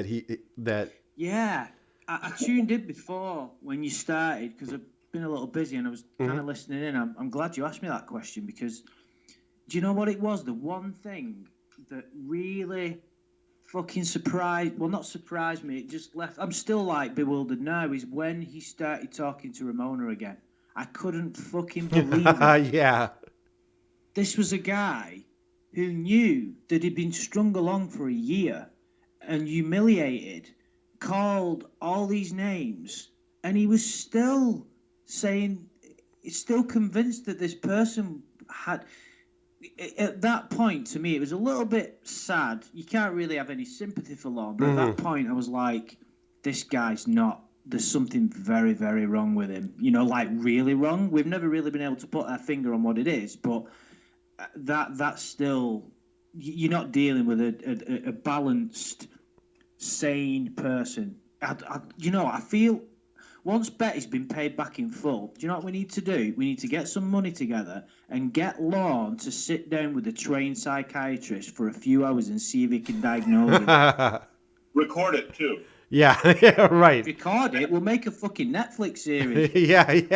that. Yeah, I tuned in before when you started because I've been a little busy and I was kind of listening in. I'm glad you asked me that question because do you know what it was? The one thing that really fucking not surprised me, it just left, I'm still like bewildered now, is when he started talking to Ramona again. I couldn't fucking believe it. Yeah. This was a guy who knew that he'd been strung along for a year and humiliated, called all these names, and he was still convinced that this person had. At that point, to me, it was a little bit sad. You can't really have any sympathy for Lorne, but at that point, I was like, this guy's not. There's something very, very wrong with him. You know, like really wrong. We've never really been able to put our finger on what it is, but that's still. You're not dealing with a balanced, sane person. I feel. Once Betty's been paid back in full, do you know what we need to do? We need to get some money together and get Lorne to sit down with a trained psychiatrist for a few hours and see if he can diagnose him. Record it, too. Yeah, right. Record it. We'll make a fucking Netflix series. Yeah. Dude,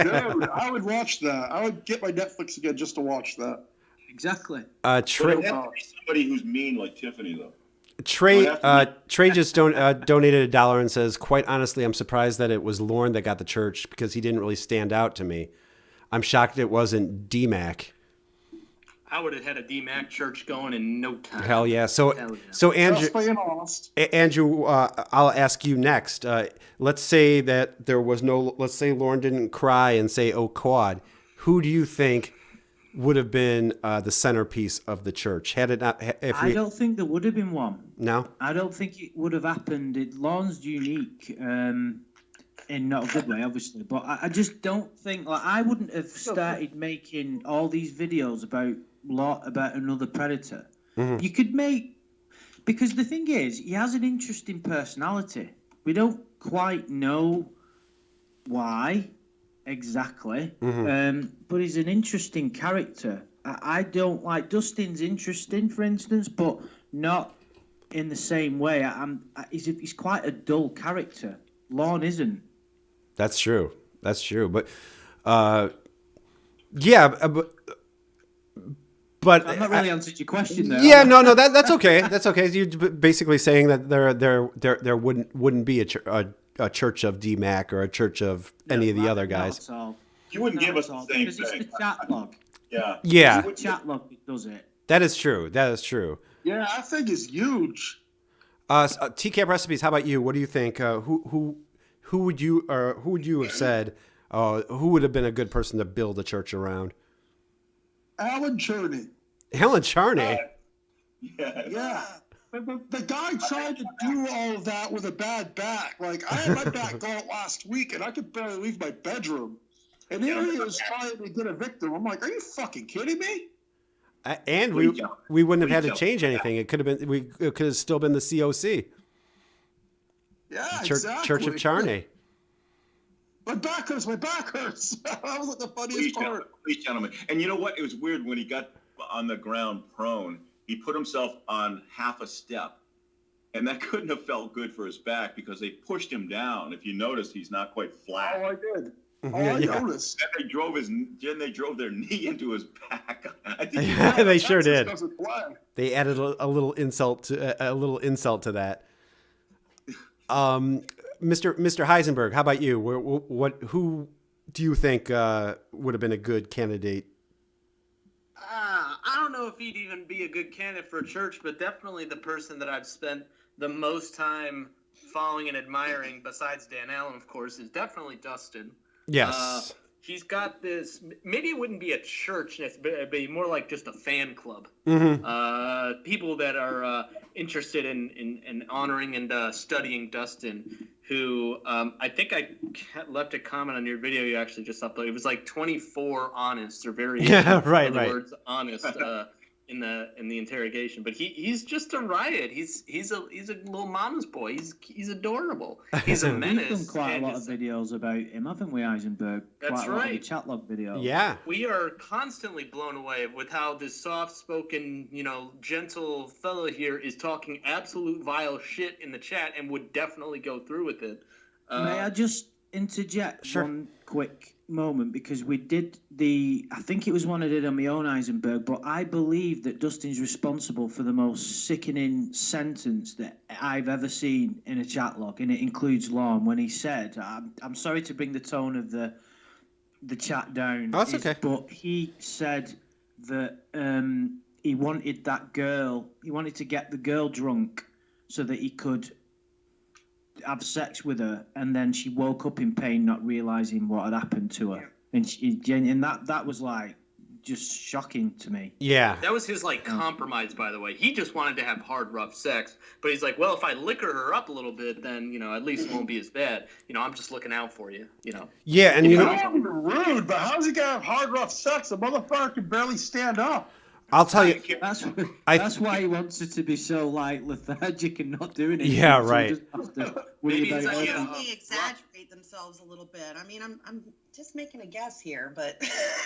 I would watch that. I would get my Netflix again just to watch that. Exactly. Trey, somebody who's mean like Tiffany, though. Trey just donated $1 and says, quite honestly, I'm surprised that it was Lorne that got the church because he didn't really stand out to me. I'm shocked it wasn't DMAC. I would have had a DMAC church going in no time. Hell yeah. So Andrew, I'll ask you next. Let's say that let's say Lorne didn't cry and say, oh, quad. Who do you think would have been the centerpiece of the church. Had it not, I don't think there would have been one. No? I don't think it would have happened. Lorne's unique in not a good way, obviously, but I just don't think, like, I wouldn't have started making all these videos about another predator. Mm-hmm. You could make, because the thing is, he has an interesting personality. We don't quite know why exactly, but he's an interesting character. I don't like Dustin's interesting, for instance, but not in the same way. He's quite a dull character. Lorne isn't. That's true. But but I've not really answered your question there. Yeah, no, that's okay. That's okay. You're basically saying that there wouldn't be a church of DMAC or a church of any of the other guys. You wouldn't give us the same because thing. it's the chat log. Yeah. Yeah. It's the chat log that does it. That is true. Yeah, I think it's huge. TCaP recipes. How about you? What do you think? Who would you have said? Who would have been a good person to build a church around? Alan Cherney. Alan Charney. Yeah. The guy tried to do all of that with a bad back. Like, I had my back go out last week, and I could barely leave my bedroom. And here he is trying to get a victim. I'm like, are you fucking kidding me? And we wouldn't have had to change anything. It could have been. It could have still been the COC. Yeah, Exactly. Church of Charney. My back hurts. That was like the funniest part. Please, gentlemen. And you know what? It was weird when he got on the ground prone. He put himself on half a step, and that couldn't have felt good for his back because they pushed him down. If you notice, he's not quite flat. Oh, I did. I noticed. Then they drove their knee into his back. I think They sure did. Doesn't play. They added a little insult to that. Mr. Heisenberg, how about you? Who do you think would have been a good candidate? I don't know if he'd even be a good candidate for a church, but definitely the person that I've spent the most time following and admiring, besides Dan Allen, of course, is definitely Dustin. Yes. He's got this, maybe it wouldn't be a church, it'd be more like just a fan club. Mm-hmm. People that are interested in honoring and studying Dustin, who I think I left a comment on your video you actually just uploaded. It was like 24 honest or very right. words honest in the interrogation. But he's just a riot. He's a little mama's boy. He's adorable. He's a menace. We've done quite a lot of videos about him, haven't we, Eisenberg? That's quite a lot right. of the chat log videos. Yeah. We are constantly blown away with how this soft-spoken, gentle fellow here is talking absolute vile shit in the chat and would definitely go through with it. May I just interject one quick moment, because we did I think it was one I did on my own, Eisenberg, but I believe that Dustin's responsible for the most sickening sentence that I've ever seen in a chat log, and it includes Lorne, when he said, I'm sorry to bring the tone of the chat down. Oh, that's okay. But he said that he wanted to get the girl drunk so that he could have sex with her, and then she woke up in pain, not realizing what had happened to her, and that was like just shocking to me. Yeah, that was his compromise, by the way. He just wanted to have hard, rough sex, but he's like, well, if I liquor her up a little bit, then at least it won't be as bad. I'm just looking out for you. Yeah, and I'm not even rude, but how's he gonna have hard, rough sex? The motherfucker can barely stand up. I'll tell you. That's why he wants it to be so lethargic and not doing it. Yeah, right. Maybe they exaggerate themselves a little bit. I mean, I'm just making a guess here, but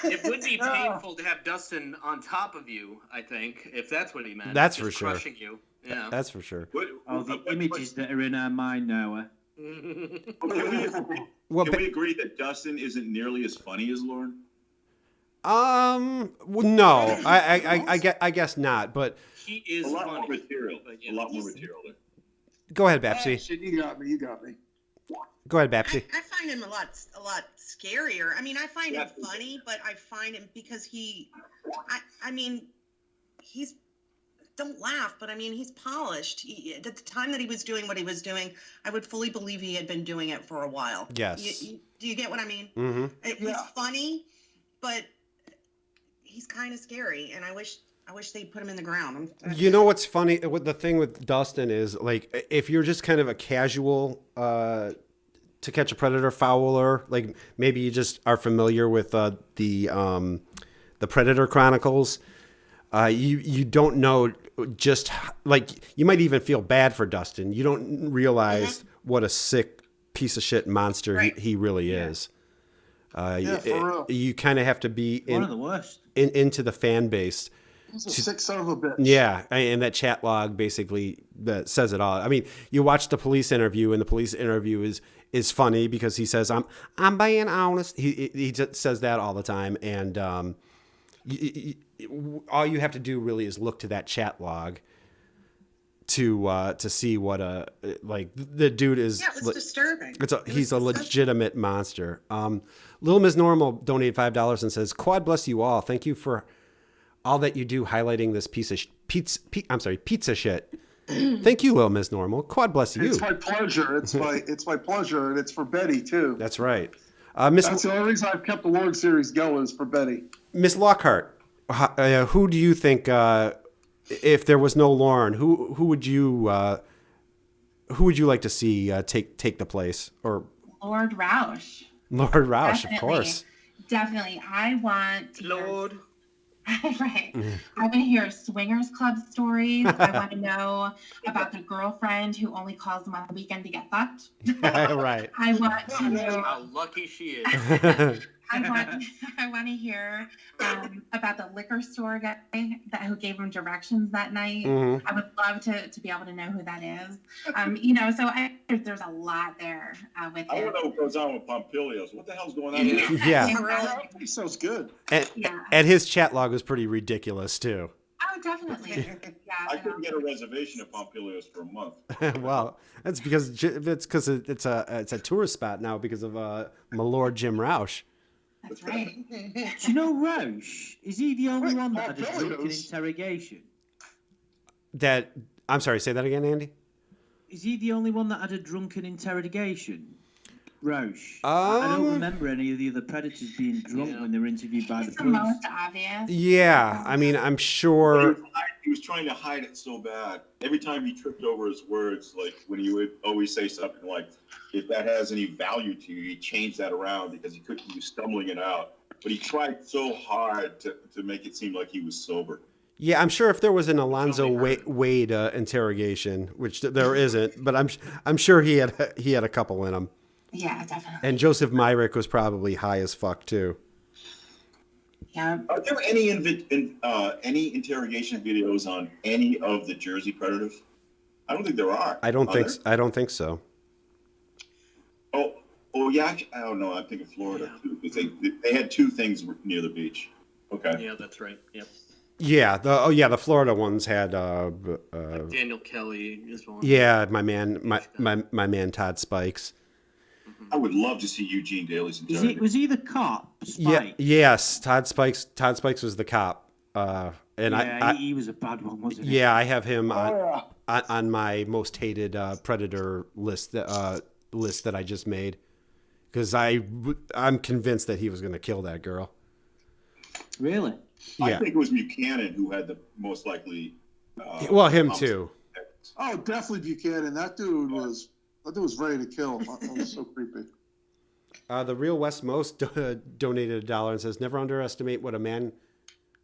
it would be painful to have Dustin on top of you, I think, if that's what he meant. That's just for sure. Crushing you. Yeah. That's for sure. The images that are in our mind now. Can we agree that Dustin isn't nearly as funny as Lorne? No, I guess not, but he is a lot funny. more material. A lot more material there. Go ahead, Babsy. Shit, you got me. Go ahead, Babsy. I find him a lot scarier. I mean, I find him funny, but I find him because he's don't laugh, but I mean, he's polished. At the time that he was doing what he was doing, I would fully believe he had been doing it for a while. Yes. Do you get what I mean? Mm-hmm. He's funny, but he's kind of scary, and I wish they'd put him in the ground. You know what's funny? The thing with Dustin is, like, if you're just kind of a casual To Catch a Predator fouler, like maybe you just are familiar with the Predator Chronicles, you don't know just, like, you might even feel bad for Dustin. You don't realize what a sick piece of shit monster he really is. For real. You kind of have to be One of the worst. into the fan base. He's a sick son of a bitch. Yeah, and that chat log basically that says it all. I mean, you watch the police interview, and the police interview is funny because he says, "I'm being honest." He just says that all the time, and all you have to do really is look to that chat log to see what like the dude is. Yeah, it was disturbing. He's a legitimate monster. Little Ms. Normal donated $5 and says, "Quad bless you all. Thank you for all that you do highlighting this piece of pizza shit." Thank you, Little Ms. Normal. Quad bless you. It's my pleasure. It's my pleasure, and it's for Betty too. That's right. That's the only reason I've kept the Lord series going is for Betty. Miss Lockhart, who do you think, if there was no Lorne, who would you like to see take the place? Or Lord Roush. Lord Roush, of course. Definitely. I want to Lord. Right. I want to hear swingers club stories. I want to know about the girlfriend who only calls him on the weekend to get fucked. Right. I want to know How lucky she is. I want to hear about the liquor store guy who gave him directions that night. Mm-hmm. I would love to be able to know who that is. So there's a lot there with I it. don't know what goes on with Pompilios. What the hell's going on there? Yeah. He sounds good. And his chat log was pretty ridiculous too. Oh, definitely. Yeah. I couldn't get a reservation at Pompilios for a month. Well, that's because it's a tourist spot now because of my Lord Jim Roush. That's right. Do you know Roush? Is he the only one that had a drunken interrogation? I'm sorry, say that again, Andy? Is he the only one that had a drunken interrogation? Roush. I don't remember any of the other predators being drunk when they were interviewed by the It's the police. most obvious. Yeah, I mean, I'm sure. He was trying to hide it so bad. Every time he tripped over his words, like when he would always say something like, "If that has any value to you," he changed that around because he couldn't. He was stumbling it out. But he tried so hard to make it seem like he was sober. Yeah, I'm sure if there was an Alonzo Wade interrogation, which there isn't, but I'm sure he had a couple in him. Yeah, definitely. And Joseph Myrick was probably high as fuck too. Yeah. Are there any interrogation videos on any of the Jersey Predators? I don't think there are. I don't think so. Oh yeah. I don't know. I'm thinking Florida too, because they had two things near the beach. Okay. Yeah, that's right. Yep. Yeah, the Florida ones had Daniel Kelly is one. yeah, my man Todd Spikes. I would love to see Eugene Daly's interrogation. Was he the cop? Yeah, Spike? yes, Todd Spikes was the cop. He was a bad one, wasn't he? Yeah, I have him on my most hated Predator list that I just made because I'm convinced that he was going to kill that girl. Really? Yeah. I think it was Buchanan who had the most likely. Well, him too. Oh, definitely Buchanan. That dude was ready to kill. That was so creepy. The Real West Most donated $1 and says, "Never underestimate what a man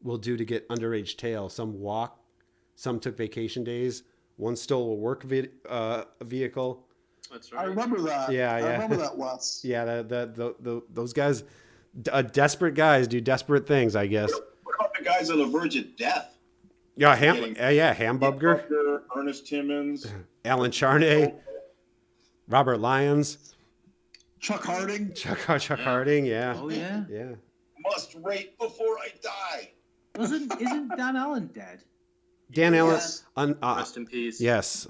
will do to get underage tail. Some walk, some took vacation days, one stole a work vehicle." That's right. I remember that. Yeah. I remember that, Wes. Yeah, those guys, desperate guys do desperate things, I guess. What about the guys on the verge of death? Yeah, Hambubger, Ernest Timmons, Alan Charney, Robert Lyons, Chuck Harding. Chuck Harding, yeah. Oh yeah. Yeah. must rate before I die. Isn't Dan Allen dead? Dan Allen. Yes. Rest in peace. Yes.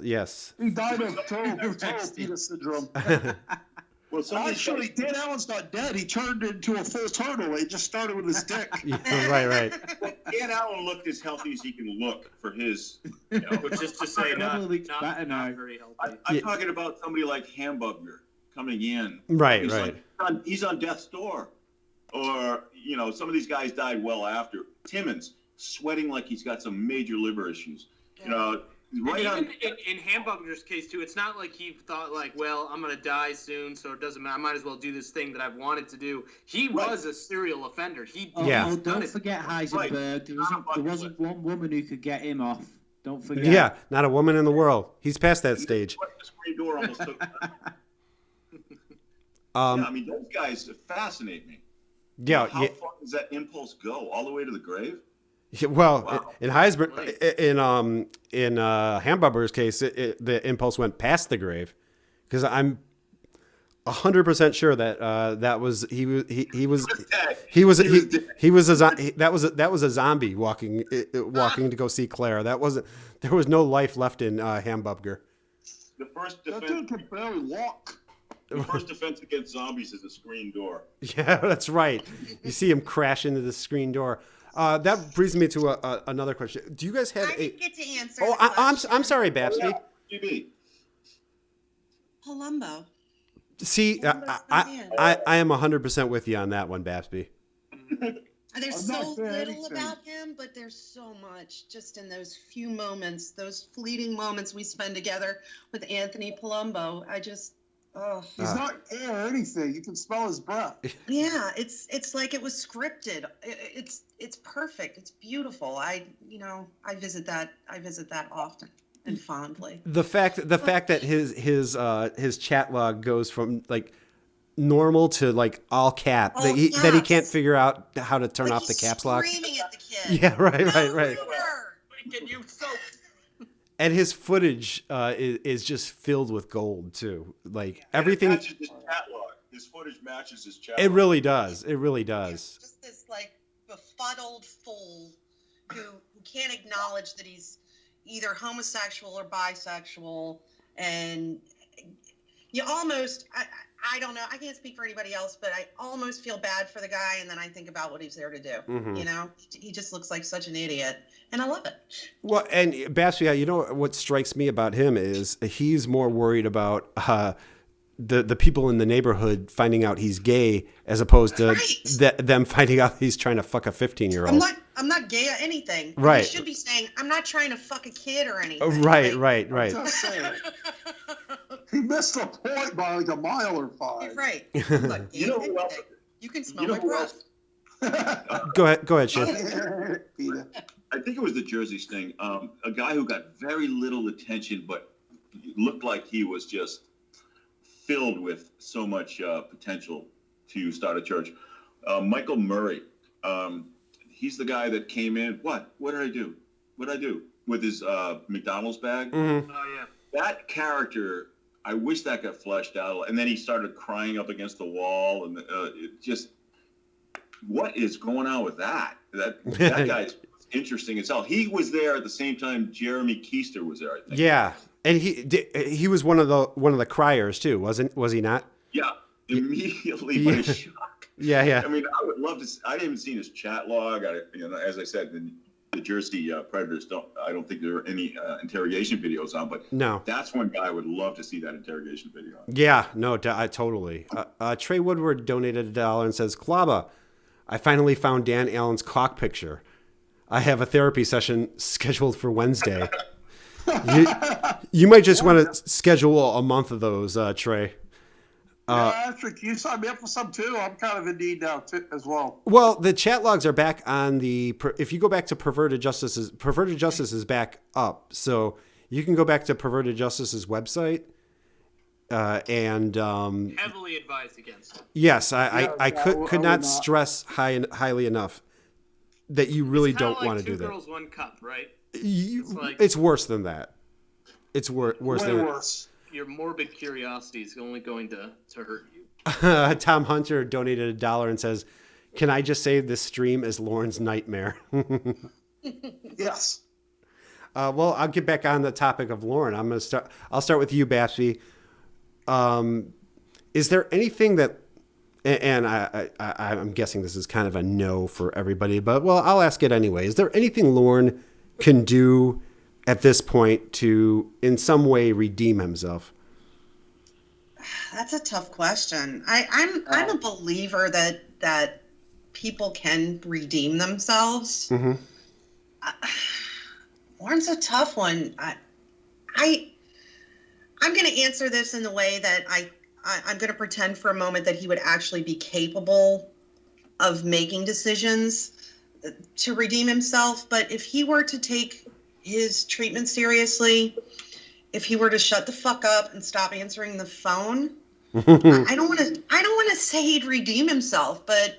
He died of total penis syndrome. Well, Actually, Dan Allen's not dead. He turned into a full turtle. He just started with his dick. Yeah, right. Dan Allen looked as healthy as he can look for his. Which is to say, not very healthy. I'm talking about somebody like Hambubger coming in. Right. He's on death's door, or some of these guys died well after. Timmons sweating like he's got some major liver issues. You know, right and on. even in Hamburger's case too, it's not like he thought like, well, I'm gonna die soon, so it doesn't matter. I might as well do this thing that I've wanted to do. He was a serial offender. Oh, don't forget Heisenberg. Right. There wasn't one woman who could get him off. Don't forget. Yeah, not a woman in the world. He's past that stage. The screen door almost took. Um, I mean, those guys fascinate me. yeah, How far does that impulse go? All the way to the grave? yeah, well, Wow. in Heisberg, in Hamburger's case, the impulse went past the grave, because I'm 100% sure that that was he was a zombie walking to go see Claire. There was no life left in Hamburger. The first That defense. dude can barely walk. The first defense against zombies is a screen door. Yeah, that's right. You see him crash into the screen door. That brings me to another question. Do you guys have I didn't get to answer. Oh, the I'm question. sorry, Babsy. GB. Palumbo. See, I am 100% with you on that one, Babsy. There's I'm so not saying little anything. about him, but there's so much just in those few moments, those fleeting moments we spend together with Anthony Palumbo. I just, oh. He's not air or anything. You can smell his breath. Yeah, it's like it was scripted. It's perfect. It's beautiful. I visit that often and fondly. The fact that his chat log goes from like normal to like all cap, that he can't figure out how to turn off the caps lock. Screaming at the kid. Yeah, right. Can you so? And his footage is just filled with gold too. Like everything. It matches his chat log. His footage matches his chat It log. really does. It really does. Just this like befuddled fool who can't acknowledge that he's either homosexual or bisexual, and you almost I don't know, I can't speak for anybody else, but I almost feel bad for the guy, and then I think about what he's there to do. Mhm. You know, he just looks like such an idiot, and I love it. Well, and Babsy, you know what strikes me about him is he's more worried about the people in the neighborhood finding out he's gay as opposed to them finding out he's trying to fuck a 15-year-old. I'm not gay or anything. Right. He should be saying, I'm not trying to fuck a kid or anything. Right. Just saying. He missed the point by like a mile or 5. Right. Look, You know who else? you can smell You know my who breath. else? Go ahead, Shane. Peter. I think it was the Jersey Sting. A guy who got very little attention, but looked like he was just filled with so much potential to start a church. Michael Murray. He's the guy that came in. What did I do? What did I do with his McDonald's bag? Mm-hmm. Oh yeah. That character, I wish that got fleshed out. And then he started crying up against the wall, and it just, what is going on with that? That guy's interesting as hell. He was there at the same time Jeremy Keister was there, I think. Yeah, and he was one of the criers too, was he not? Yeah, immediately. What a shock. Yeah. I mean, I would love to. I haven't seen his chat log. As I said, the Jersey Predators don't. I don't think there are any interrogation videos on. But No. that's one guy I would love to see that interrogation video. Yeah, no, I totally. Trey Woodward donated $1 and says, Klaba, I finally found Dan Allen's cock picture. I have a therapy session scheduled for Wednesday. You might just want to schedule a month of those, Trey. Actually, can you sign me up for some too? I'm kind of in need now too, as well. Well, the chat logs are back on if you go back to Perverted Justice is back up. So you can go back to Perverted Justice's website and Heavily advised against it. yes, I I could would not not. stress highly enough that you really don't want to do Two that. girls, one cup, right? It's like- worse than that. It's worse Way than that. worse. Your morbid curiosity is only going to hurt you. Tom Hunter donated $1 and says, "Can I just say this stream is Lauren's nightmare?" Yes. Well, I'll get back on the topic of Lauren. I'll start with you, Babsy. Is there anything that, and I'm guessing this is kind of a no for everybody, but well, I'll ask it anyway. Is there anything Lorne can do at this point to, in some way, redeem himself? That's a tough question. I'm a believer that people can redeem themselves. Mm-hmm. Lorne's a tough one. I'm going to answer this in the way that I'm going to pretend for a moment that he would actually be capable of making decisions to redeem himself. But if he were to take his treatment seriously, if he were to shut the fuck up and stop answering the phone, I don't want to say he'd redeem himself, but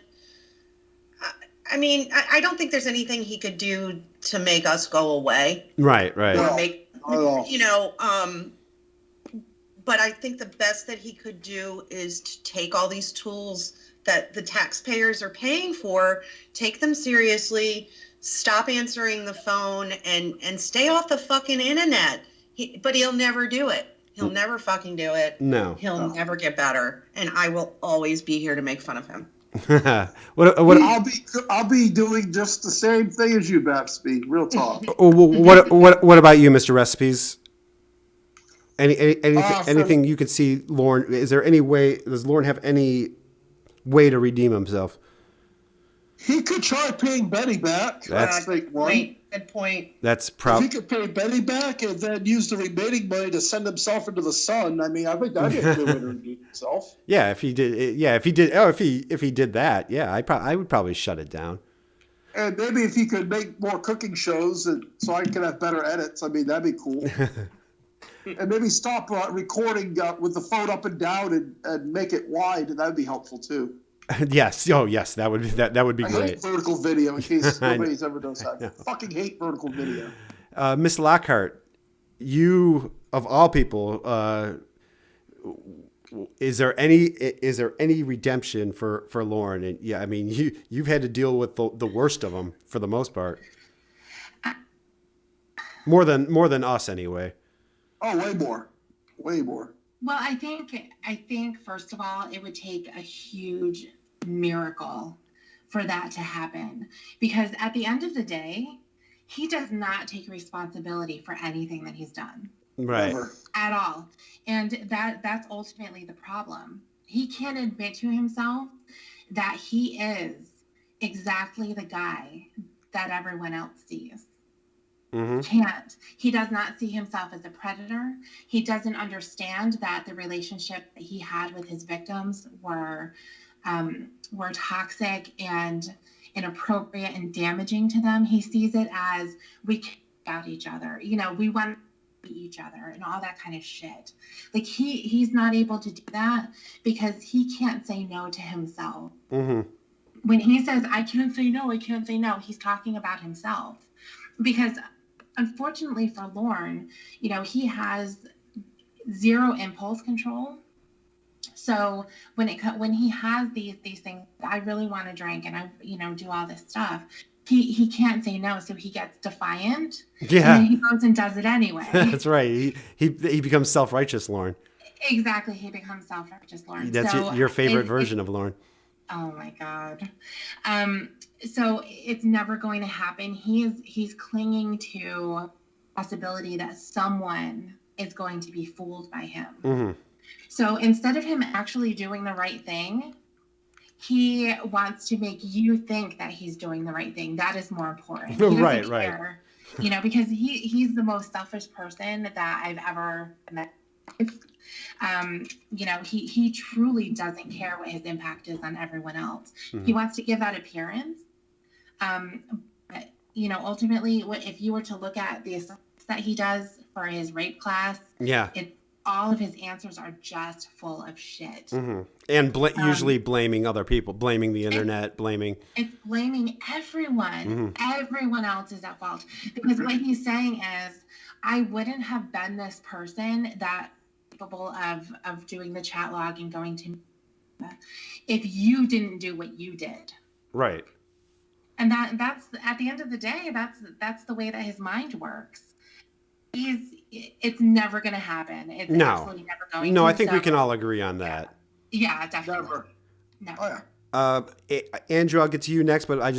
I mean, I don't think there's anything he could do to make us go away. Right. Or make, but I think the best that he could do is to take all these tools that the taxpayers are paying for, take them seriously, stop answering the phone, and stay off the fucking internet. But he'll never do it. He'll never fucking do it. No. He'll never get better. And I will always be here to make fun of him. What I'll be doing just the same thing as you, Babsby. Real talk. What about you, Mr. Recipes? Anything you could see Lorne? Is there any way? Does Lorne have any way to redeem himself? He could try paying Betty back. That's good point. That's If probably. he could pay Betty back and then use the remaining money to send himself into the sun, I mean, I think that'd be a good way to redeem himself. Yeah, if he did. Yeah, if he did. Oh, if he did that, yeah, I would probably shut it down. And maybe if he could make more cooking shows, so I could have better edits. I mean, that'd be cool. And maybe stop recording with the phone up and down and make it wide, and that'd be helpful too. Yes. Oh, yes. That would be I great. hate vertical video. In case nobody's ever done that, I fucking hate vertical video. Miss Lockhart, you of all people, is there any redemption for Lorne? And yeah, I mean, you've had to deal with the worst of them for the most part. More than us, anyway. Oh, way more. Well, I think first of all, it would take a huge miracle for that to happen, because at the end of the day, he does not take responsibility for anything that he's done. Right. Never. At all. And that's ultimately the problem. He can't admit to himself that he is exactly the guy that everyone else sees. Mm-hmm. Can't. He does not see himself as a predator. He doesn't understand that the relationship that he had with his victims were toxic and inappropriate and damaging to them. He sees it as we care about each other. We want to be each other and all that kind of shit. Like he's not able to do that because he can't say no to himself. Mm-hmm. When he says, I can't say no, he's talking about himself. Because unfortunately for Lorne, he has zero impulse control. So when he has these things, I really want to drink and I do all this stuff, he can't say no, so he gets defiant. Yeah, and he goes and does it anyway. That's right. He becomes self-righteous Lorne. Exactly, he becomes self-righteous Lorne. That's your favorite version of Lorne. Oh my God. So it's never going to happen. He's clinging to possibility that someone is going to be fooled by him. Mm-hmm. So instead of him actually doing the right thing, he wants to make you think that he's doing the right thing. That is more important. He doesn't care, because he's the most selfish person that I've ever met. He truly doesn't care what his impact is on everyone else. Mm-hmm. He wants to give that appearance. But, ultimately, if you were to look at the assessments that he does for his rape class, all of his answers are just full of shit. Mm-hmm. And usually blaming other people, blaming the internet, It's blaming everyone. Mm-hmm. Everyone else is at fault. Because what he's saying is, I wouldn't have been this person that capable of doing the chat log and going to if you didn't do what you did. Right. And that's at the end of the day, that's the way that his mind works. It's never going to happen. It's absolutely never going to. No, I think we can all agree on that. Yeah, definitely. Never. Oh, yeah. Andrew, I'll get to you next, but I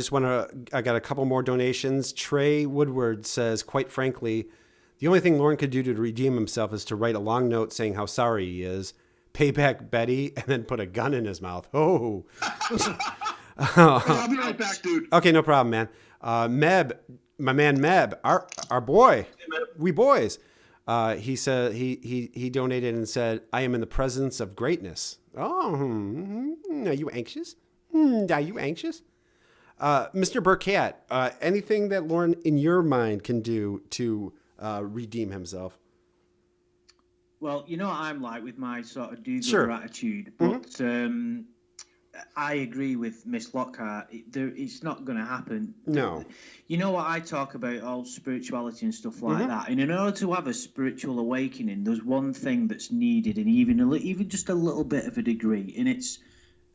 got a couple more donations. Trey Woodward says, quite frankly, the only thing Lorne could do to redeem himself is to write a long note saying how sorry he is, pay back Betty, and then put a gun in his mouth. Oh. I'll be right back, dude. Okay, no problem, man. Meb, my man Meb, our boy, we boys. He said he donated and said, "I am in the presence of greatness." Oh, are you anxious? Are you anxious? Mr. Burkett, anything that Lorne, in your mind, can do to redeem himself? Well, you know what I'm like with my sort of do-gooder Sure. attitude, but I agree with Miss Lockhart. It's not going to happen. No. You know what I talk about, all spirituality and stuff like that. And in order to have a spiritual awakening, there's one thing that's needed, and even just a little bit of a degree, and it's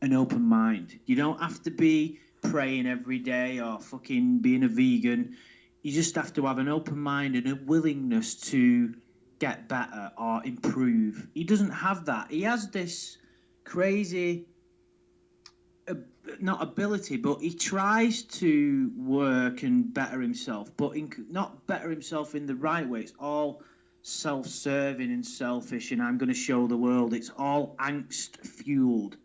an open mind. You don't have to be praying every day or fucking being a vegan. You just have to have an open mind and a willingness to get better or improve. He doesn't have that. He has this crazy, not ability, but he tries to work and better himself, but not better himself in the right way. It's all self-serving and selfish, and I'm going to show the world. It's all angst-fueled.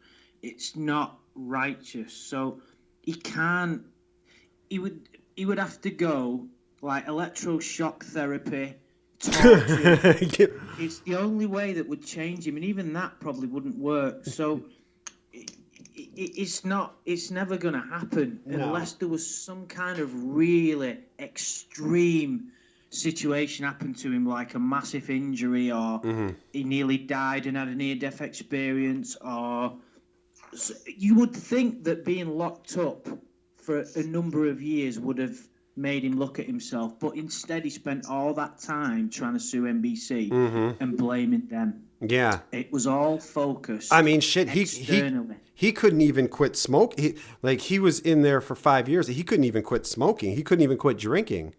It's not righteous. So he can't. He would have to go like electroshock therapy. It's the only way that would change him, and even that probably wouldn't work. So it's never going to happen unless there was some kind of really extreme situation happen to him, like a massive injury, or he nearly died and had a near-death experience, or you would think that being locked up for a number of years would have made him look at himself, but instead he spent all that time trying to sue NBC and blaming them. Yeah, it was all focused. I mean, shit. Externally. He couldn't even quit smoke. He was in there for 5 years. He couldn't even quit smoking. He couldn't even quit drinking.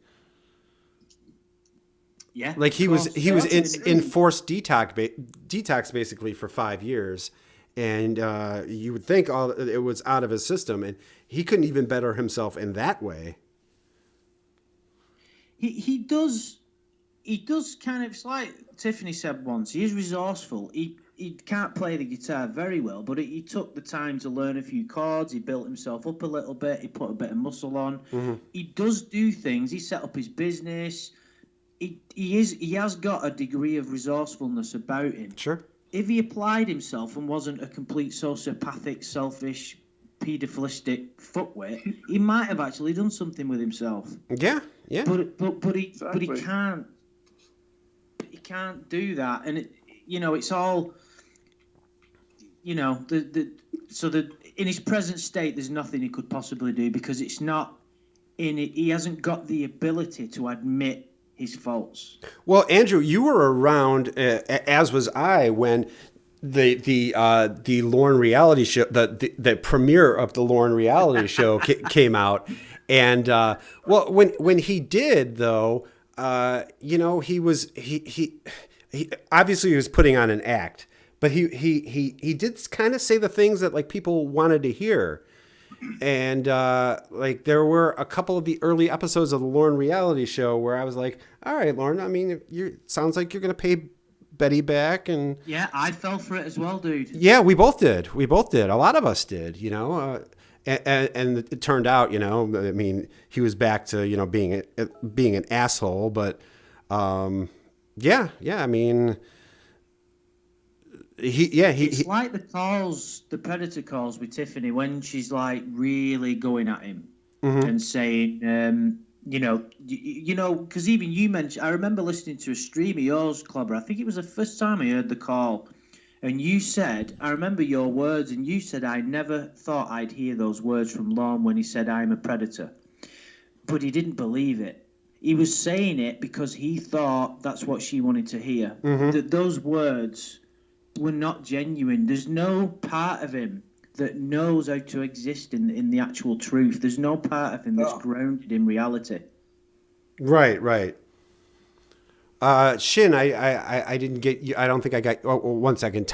Yeah, like he was in forced detox basically for 5 years, and you would think it was out of his system, and he couldn't even better himself in that way. He does kind of, it's like Tiffany said once, he is resourceful. He can't play the guitar very well, but he took the time to learn a few chords. He built himself up a little bit. He put a bit of muscle on. He does do things. He set up his business. He has got a degree of resourcefulness about him. Sure. If he applied himself and wasn't a complete sociopathic, selfish, pedophilistic fuckwit, he might have actually done something with himself. Yeah. But he can't. He can't do that, and it's all. In his present state, there's nothing he could possibly do because it's not in it. He hasn't got the ability to admit his faults. Well, Andrew, you were around, as was I, when the Lorne reality show, the premiere of the Lorne reality show came out, and when he did though, he obviously he was putting on an act, but he did kind of say the things that like people wanted to hear. And there were a couple of the early episodes of the Lorne reality show where I was like, all right, Lorne, I mean, sounds like you're going to pay Betty back. And yeah, I fell for it as well, dude. Yeah, we both did. A lot of us did, and it turned out, I mean, he was back to, being an asshole. But yeah, I mean, it's like the Predator calls with Tiffany when she's like really going at him and saying, because even you mentioned, I remember listening to a stream of yours, Clobber. I think it was the first time I heard the call, and you said, I remember your words, and you said, I never thought I'd hear those words from Lorne when he said, I'm a predator. But he didn't believe it. He was saying it because he thought that's what she wanted to hear. That those words were not genuine. There's no part of him that knows how to exist in the actual truth. There's no part of him that's grounded in reality. Right. Shin, I didn't get you. I don't think I got. Oh, 1 second.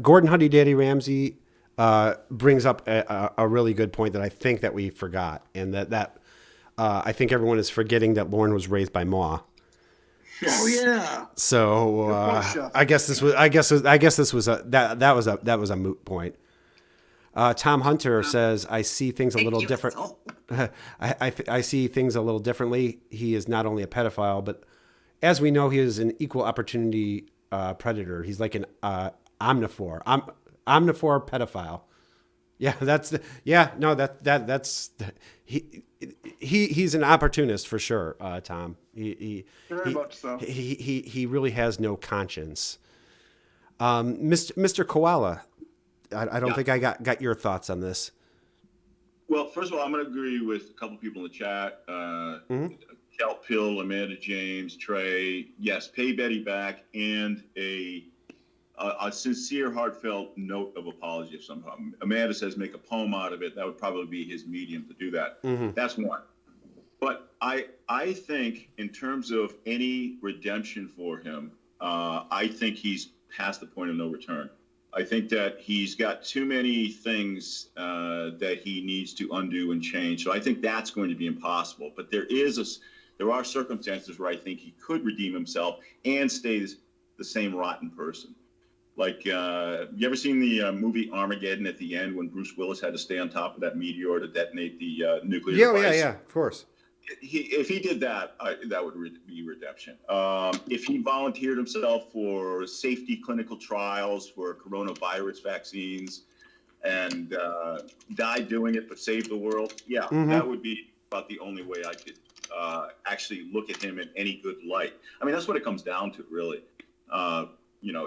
Gordon Huddy Daddy Ramsey brings up a really good point that I think that we forgot, and that I think everyone is forgetting that Lorne was raised by Ma. Oh yeah. So I guess this was that was a moot point. Tom Hunter says, I see things a little You different. asshole. I see things a little differently. He is not only a pedophile, but as we know, he is an equal opportunity predator. He's like an omnivore, omnivore pedophile. Yeah, that's he's an opportunist for sure, Tom. Very much so. He really has no conscience. Mr. Koala, I don't think I got your thoughts on this. Well, first of all, I'm going to agree with a couple people in the chat. Kelp Pill, Amanda James, Trey. Yes, pay Betty back, and a sincere, heartfelt note of apology of some kind. Amanda says make a poem out of it. That would probably be his medium to do that. That's one. But I think in terms of any redemption for him, I think he's past the point of no return. I think that he's got too many things that he needs to undo and change. So I think that's going to be impossible. But there are circumstances where I think he could redeem himself and stay the same rotten person. Like, you ever seen the movie Armageddon at the end when Bruce Willis had to stay on top of that meteor to detonate the nuclear device? Yeah, of course. If he did that, that would be redemption. If he volunteered himself for safety clinical trials for coronavirus vaccines and died doing it but saved the world, that would be about the only way I could actually look at him in any good light. I mean, that's what it comes down to, really.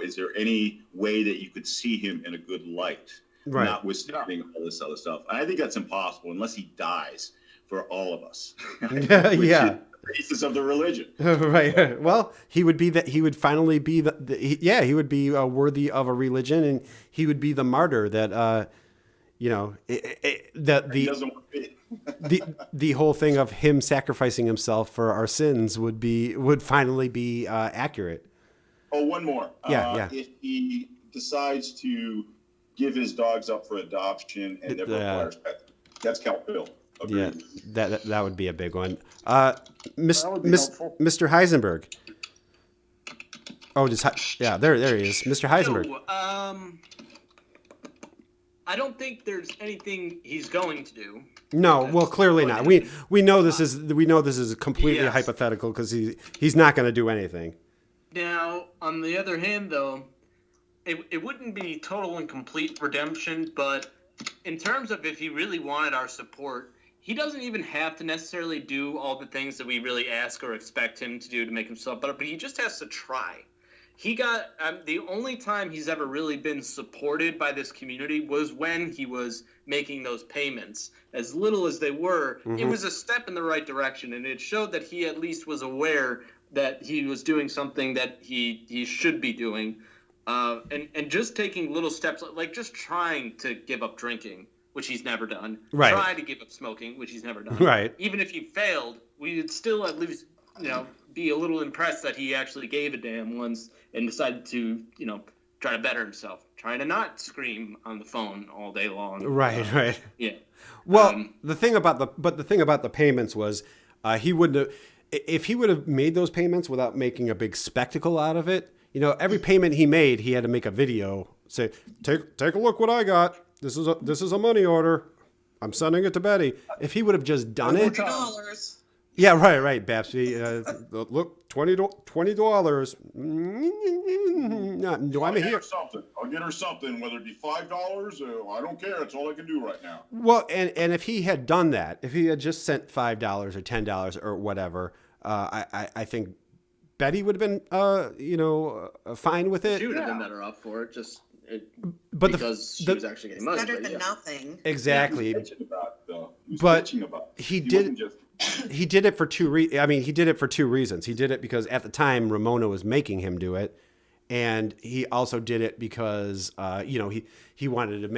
Is there any way that you could see him in a good light, notwithstanding all this other stuff? And I think that's impossible unless he dies for all of us. Yeah. The basis of the religion. Right. Well, he would be that. He would finally be he would be worthy of a religion, and he would be the martyr that he doesn't want to be. the whole thing of him sacrificing himself for our sins would finally be accurate. Oh, one more. Yeah. If he decides to give his dogs up for adoption and never acquires pets, that's Kelp Pill. Yeah, that would be a big one. Mr. Heisenberg. Oh, there he is, Mr. Heisenberg. So, I don't think there's anything he's going to do. No, well, clearly not. We know this is completely hypothetical because he's not going to do anything. Now, on the other hand, though, it wouldn't be total and complete redemption, but in terms of if he really wanted our support, he doesn't even have to necessarily do all the things that we really ask or expect him to do to make himself better, but he just has to try. He got the only time he's ever really been supported by this community was when he was making those payments. As little as they were, it was a step in the right direction, and it showed that he at least was aware that he was doing something that he should be doing, and just taking little steps, like just trying to give up drinking, which he's never done. Right. Try to give up smoking, which he's never done. Right. Even if he failed, we would still at least, be a little impressed that he actually gave a damn once and decided to, try to better himself, trying to not scream on the phone all day long. Right. Yeah. Well, the thing about the payments was he wouldn't have, if he would have made those payments without making a big spectacle out of it. Every payment he made, he had to make a video, say, take a look what I got. This is a money order. I'm sending it to Betty. If he would have just done it. $40. Yeah, right, Babsy. Look, $20. Do I hear something? I'll get her something, whether it be $5 or I don't care. That's all I can do right now. Well, and if he had done that, if he had just sent $5 or $10 or whatever, I think Betty would have been, fine with it. She would have been better off for it, because she was actually getting money. Better than nothing. Exactly. But he did it for two reasons. He did it because at the time Ramona was making him do it, and he also did it because he wanted to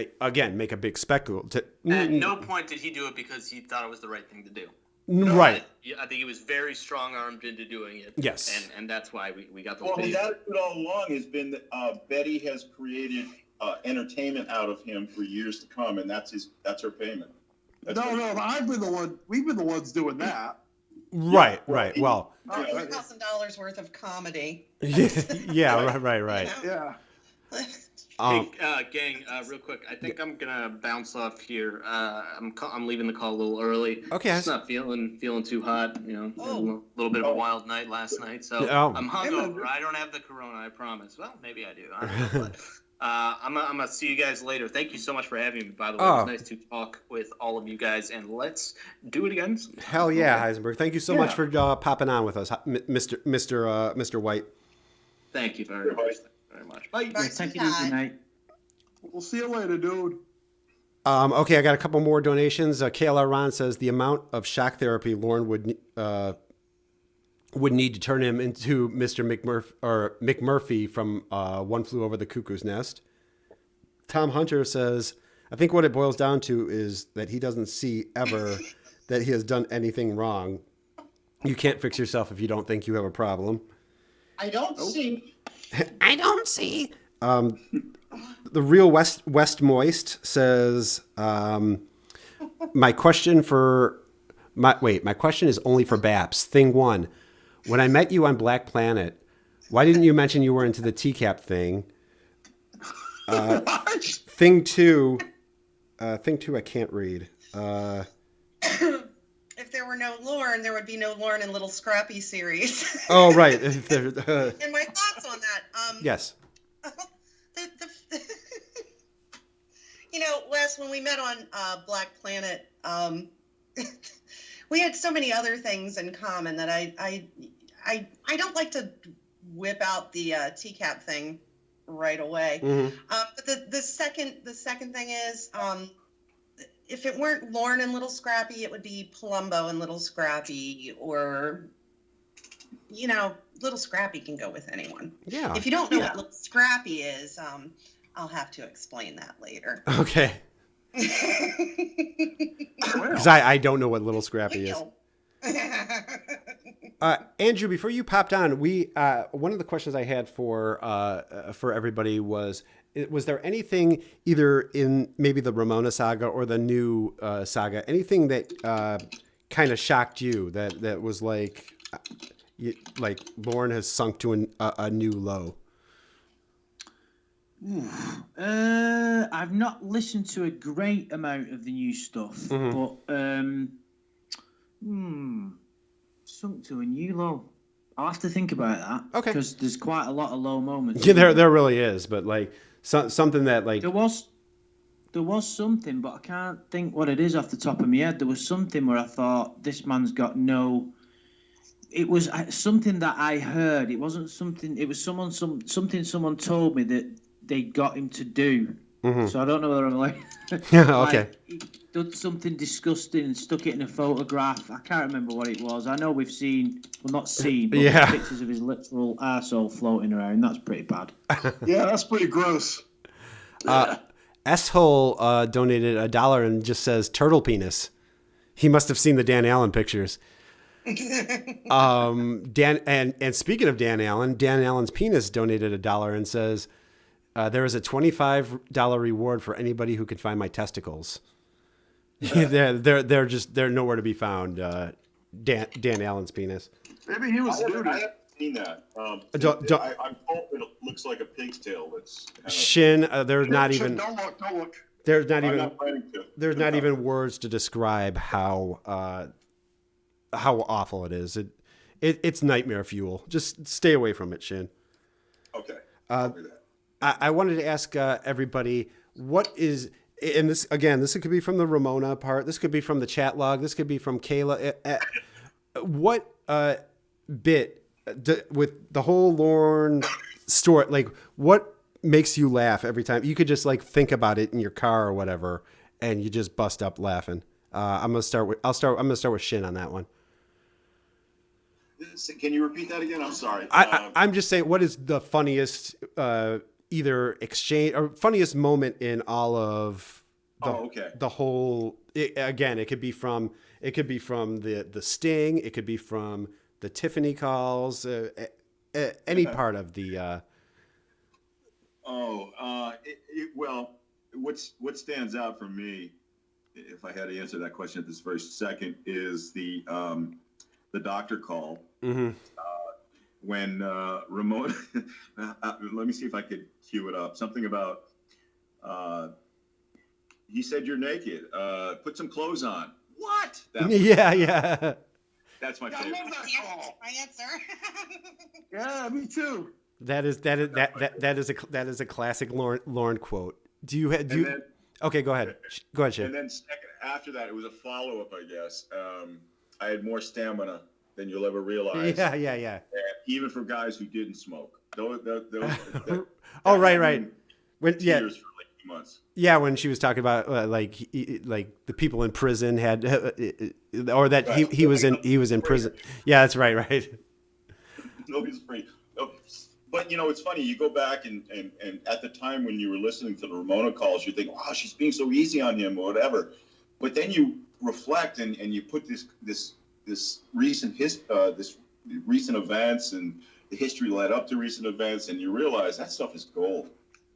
make a big spectacle. At no point did he do it because he thought it was the right thing to do. Right. I think he was very strong-armed into doing it. Yes. And that's why we got the Well, his attitude all along has been that Betty has created entertainment out of him for years to come, and that's her payment. We've been the ones doing that. Right. Well, $100,000 worth of comedy. Yeah, right. Yeah. Hey, gang, real quick. I think I'm gonna bounce off here. I'm leaving the call a little early. Okay. Just not feeling too hot. You know, had a little bit of a wild night last night, so I'm hungover. I don't have the corona, I promise. Well, maybe I do. I don't know, but I'm gonna see you guys later. Thank you so much for having me. By the way, it was nice to talk with all of you guys, and let's do it again sometime. Hell yeah, Heisenberg! Thank you so much for popping on with us, Mr. White. Thank you very much. Bye. Yeah, take it easy, mate. We'll see you later, dude. Okay, I got a couple more donations. KLR Ron says the amount of shock therapy Lorne would need to turn him into Mr. McMurphy from One Flew Over the Cuckoo's Nest. Tom Hunter says, I think what it boils down to is that he doesn't see ever that he has done anything wrong. You can't fix yourself if you don't think you have a problem. I don't see. I don't see. The real West Moist says, my question is only for Baps. Thing one, when I met you on Black Planet, why didn't you mention you were into the TCaP thing? Thing two, I can't read. If there were no Lorne, there would be no Lorne and Little Scrappy series. Oh, right. And my thoughts on that. Yes. Wes, when we met on Black Planet, we had so many other things in common that I don't like to whip out the TCaP thing right away. Mm-hmm. But the second thing is, if it weren't Lorne and Little Scrappy, it would be Palumbo and Little Scrappy, or Little Scrappy can go with anyone. Yeah. If you don't know what Little Scrappy is, I'll have to explain that later. Okay. Because I don't know what Little Scrappy is. Andrew, before you popped on, one of the questions I had for everybody was there anything either in maybe the Ramona saga or the new saga, anything that kind of shocked you that was like Lorne has sunk to a new low? I've not listened to a great amount of the new stuff, but sunk to a new low. I'll have to think about that. Okay. Because there's quite a lot of low moments. Yeah, there really is, but like something that like there was something, but I can't think what it is off the top of my head. There was something where I thought this man's got no. It was something that I heard. It wasn't something. It was something someone told me that they got him to do. Mm-hmm. So I don't know whether I'm like, okay. He did something disgusting and stuck it in a photograph. I can't remember what it was. I know we've seen, well, not seen, but pictures of his literal arsehole floating around. That's pretty bad. Yeah, that's pretty gross. S-Hole donated $1 and just says turtle penis. He must have seen the Dan Allen pictures. Dan and speaking of Dan Allen's penis donated $1 and says, there is a $25 reward for anybody who can find my testicles. They're nowhere to be found. Dan Allen's penis. Maybe he was nude. I haven't seen that. I'm told it looks like a pig's tail. That's Shin. There's not even. Don't look. There's not even words to describe how awful it is. It's nightmare fuel. Just stay away from it, Shin. Okay. I wanted to ask everybody, what is, and this could be from the Ramona part, this could be from the chat log, this could be from Kayla. What bit with the whole Lorne story, like what makes you laugh every time? You could just like think about it in your car or whatever, and you just bust up laughing. I'm gonna start with Shin on that one. Can you repeat that again? I'm sorry. I'm just saying, what is the funniest either exchange or funniest moment in all of the whole? It could be from the Sting. It could be from the Tiffany calls. Any part of the. Well, what stands out for me, if I had to answer that question at this very second, is the doctor call. Mm-hmm. when Ramona, let me see if I could cue it up. Something about, he said, "You're naked. Put some clothes on." What? Yeah. That's my Yeah, I favorite. love that call. My answer. Yeah, me too. That is a classic Lorne quote. Do you? Okay, go ahead. Go ahead, Shane. And then second, after that, it was a follow-up, I guess. I had more stamina than you'll ever realize. Yeah. And even for guys who didn't smoke. Those Oh, right. When tears for like 2 months. Yeah, when she was talking about like the people in prison had, or that Right. he was in prison. Yeah, that's right. Nobody's free. But it's funny. You go back and at the time when you were listening to the Ramona calls, you think, "Wow, she's being so easy on him," or whatever. But then you reflect and you put this recent this recent events and the history led up to recent events, and you realize that stuff is gold.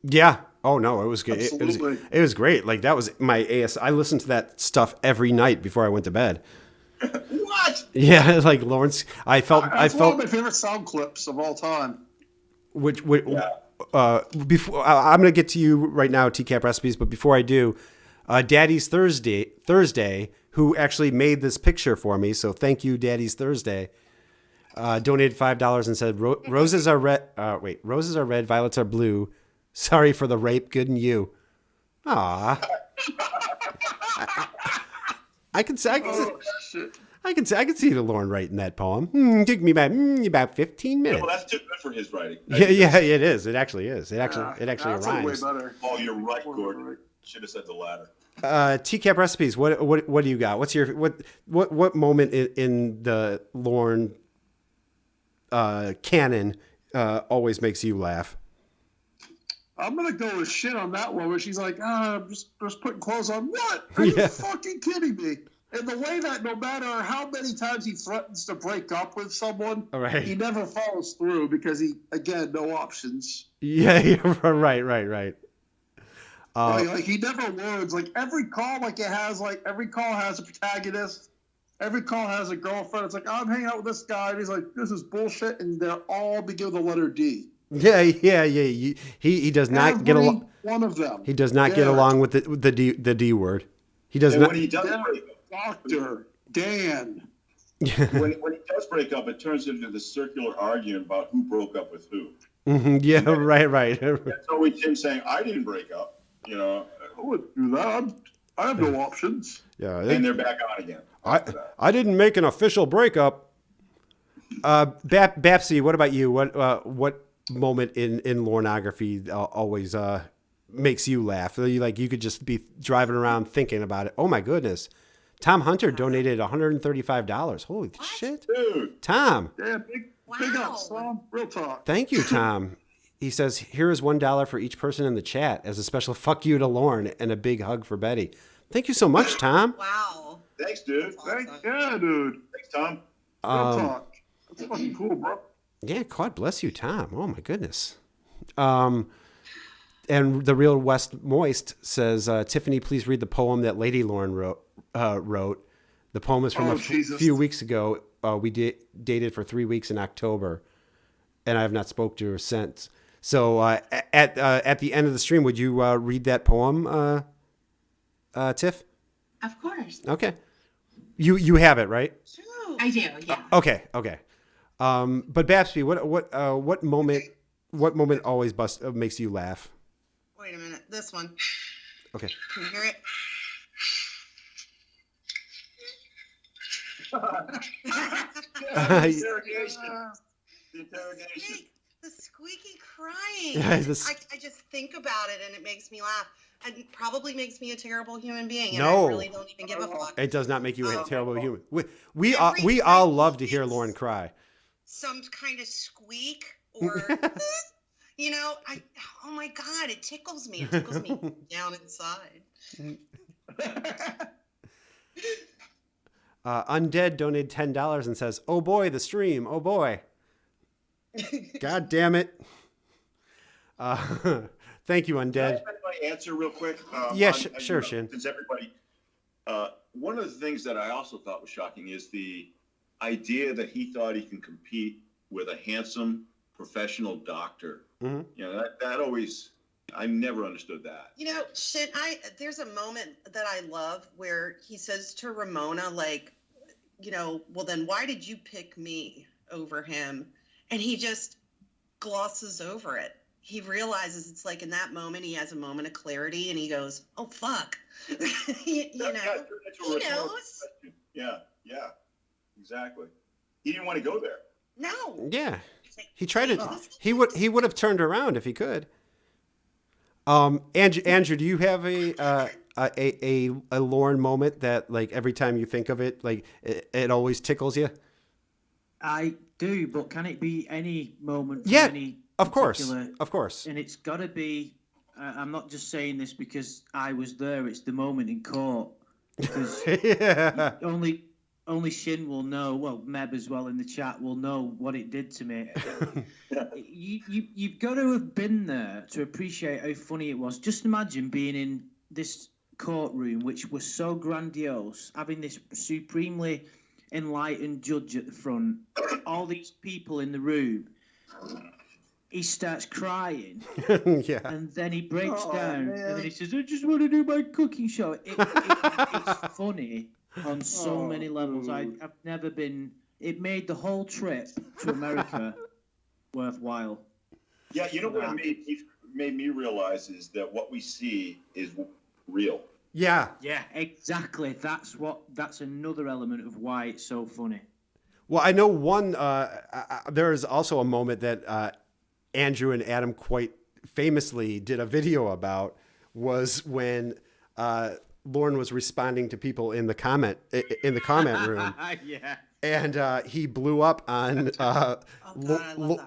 Yeah. Oh no, it was good. Absolutely. It was great. Like that was my AS. I listened to that stuff every night before I went to bed. What? Yeah, like Lawrence. I felt. That's one of my favorite sound clips of all time. Before I'm going to get to you right now, TCaP recipes, but before I do, Daddy's Thursday, who actually made this picture for me, so thank you, Daddy's Thursday, donated $5 and said, "Roses are red. Roses are red, violets are blue. Sorry for the rape. Good in you." Aw. I can see the Lorne writing that poem. Took me about 15 minutes. Well, that's too good for his writing. Yeah, it is. It actually is. It actually That's rhymes. way better. Oh, you're right, Gordon. Should have said the latter. TCaP recipes. What do you got? What's your what moment in the Lorne canon always makes you laugh? I'm gonna go with shit on that one where she's like, just putting clothes on. What? Are you fucking kidding me? And the way that no matter how many times he threatens to break up with someone, he never follows through because again, no options. Yeah, right. Like he never learns. Like every call, every call has a protagonist. Every call has a girlfriend. It's like, I'm hanging out with this guy, and he's like, this is bullshit, and they all begin with the letter D. Yeah. He does not get along. One of them. He does not get along with the D word. He does not. When he does Dr. Dan. when he does break up, it turns into the circular argument about who broke up with who. Mm-hmm. Yeah, right. That's always him saying, "I didn't break up." I wouldn't do that. I have no options. Yeah, and they're back on again. I didn't make an official breakup. Babsy, what about you? What moment in Lorneography always makes you laugh? Like you could just be driving around thinking about it. Oh my goodness. Tom Hunter donated $135. Holy shit. Dude. Tom. Yeah, big ups, Tom. Real talk. Thank you, Tom. He says, here is $1 for each person in the chat as a special fuck you to Lorne and a big hug for Betty. Thank you so much, Tom. Wow. Thanks, dude. Dude. Thanks, Tom. Real talk. That's fucking cool, bro. Yeah, God bless you, Tom. Oh my goodness. And the Real West Moist says, Tiffany, please read the poem that Lady Lorne wrote. The poem is from a few weeks ago. We dated for 3 weeks in October, and I have not spoke to her since. So at the end of the stream, would you read that poem, Tiff? Of course. Okay. You have it, right? Sure. I do. Yeah. Okay. But Babsy, what moment always makes you laugh? Wait a minute. This one. Okay. Can you hear it? The interrogation. The squeaky crying. Yeah, I just think about it and it makes me laugh. And it probably makes me a terrible human being. And No. I really don't even give a fuck. It does not make you a terrible human. We all love to hear Lorne cry. Some kind of squeak or, oh my God, it tickles me. It tickles me down inside. Undead donated $10 and says, "Oh boy, the stream. Oh boy." God damn it. Thank you, Undead. Can I spend my answer real quick? Sure, Shin. Since everybody, one of the things that I also thought was shocking is the idea that he thought he can compete with a handsome professional doctor. Mm-hmm. You know, that always, I never understood that. You know, there's a moment that I love where he says to Ramona, like, you know, well, then why did you pick me over him? And he just glosses over it. He realizes it's like in that moment, he has a moment of clarity and he goes, oh, fuck. you know, he knows. Yeah, exactly. He didn't want to go there. No. Yeah. He tried to, he would have turned around if he could. Andrew, do you have a Lorne moment that, like, every time you think of it, like it always tickles you? I do, but can it be any moment? From Yeah, any of course. And it's got to be. I'm not just saying this because I was there. It's the moment in court. Because yeah. Only Shin will know. Well, Meb as well in the chat will know what it did to me. You've got to have been there to appreciate how funny it was. Just imagine being in this courtroom, which was so grandiose, having this supremely enlightened judge at the front, all these people in the room. He starts crying, yeah, and then he breaks down, and then he says, "I just want to do my cooking show." It's funny on so many levels. I've never been. It made the whole trip to America worthwhile. Yeah, you know what it made me realize is that what we see is real. Yeah, exactly. That's another element of why it's so funny. Well, I know one. There is also a moment that Andrew and Adam quite famously did a video about, was when Lorne was responding to people in the comment room. Yeah. And he blew up on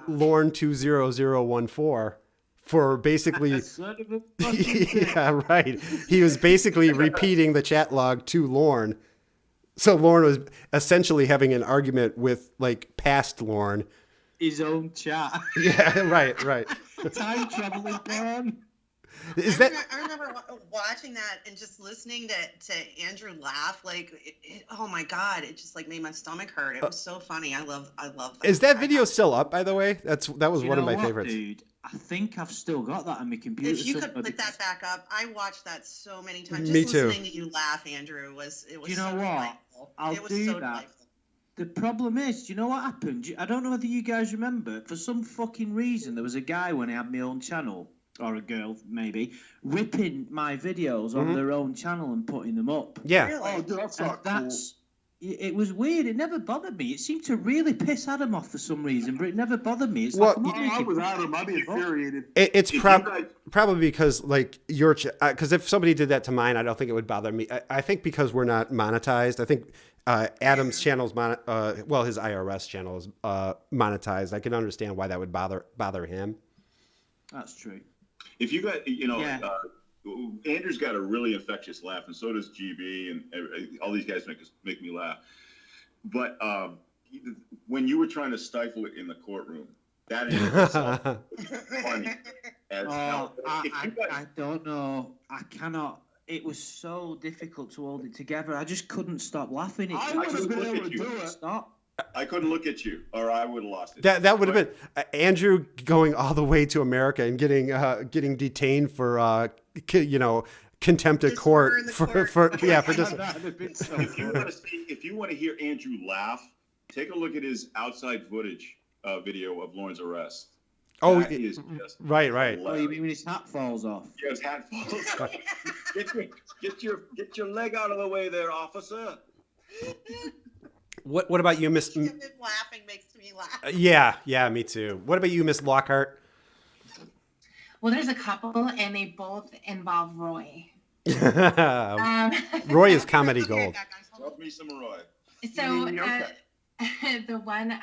Lorne 20014 for basically. Yeah, right. He was basically repeating the chat log to Lorne. So Lorne was essentially having an argument with, like, past Lorne. His own chat. Yeah, right. Time traveling Lorne. I remember watching that and just listening to Andrew laugh. Like, oh my God, it just like made my stomach hurt. It was so funny. I love that. Is that video still up, by the way? That was one of my favorites. Dude, I think I've still got that on my computer. If you could put that back up, I watched that so many times. Me just too. listening to you laugh, Andrew, was you know so what? delightful. I'll do that. Delightful. The problem is, do you know what happened? I don't know whether you guys remember. For some fucking reason, there was a guy when I had my own channel, or a girl maybe, ripping my videos on their own channel and putting them up. Yeah. Really? Oh, dude, that's not cool. It was weird. It never bothered me. It seemed to really piss Adam off for some reason, but it never bothered me. It's I was Adam. I'd be infuriated. It's probably because, like, because if somebody did that to mine, I don't think it would bother me. I think because we're not monetized. I think Adam's channel's his IRS channel is monetized. I can understand why that would bother him. That's true. If you got, Andrew's got a really infectious laugh, and so does GB, and all these guys make me laugh. But when you were trying to stifle it in the courtroom, that is funny as hell. I don't know. I cannot. It was so difficult to hold it together. I just couldn't stop laughing. I would have been able to do it. Stop. I couldn't look at you, or I would have lost it. That would have been Andrew going all the way to America and getting detained for contempt of court for this. If you want to hear Andrew laugh, take a look at his outside footage video of Lorne's arrest. Oh, that is just right. hilarious. Oh, you mean when his hat falls off? Yeah, his hat falls off. Get your leg out of the way there, officer. What about you, Miss? Laughing makes me laugh. Yeah, me too. What about you, Miss Lockhart? Well, there's a couple, and they both involve Roy. Roy is comedy gold. Love me some Roy. So the one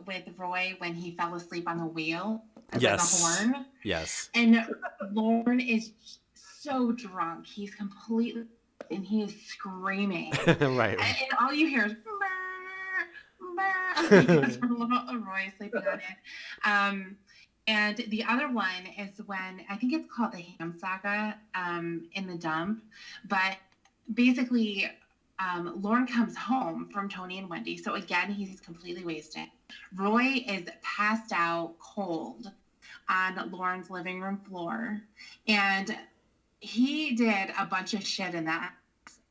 with Roy when he fell asleep on the wheel, with the horn. Yes. And Lorne is so drunk, he's completely, and he is screaming. Right. And all you hear is because Roy sleeping on it. And the other one is when, I think it's called the Ham Saga in the dump. But basically, Lorne comes home from Tony and Wendy. So again, he's completely wasted. Roy is passed out cold on Lauren's living room floor, and he did a bunch of shit in that.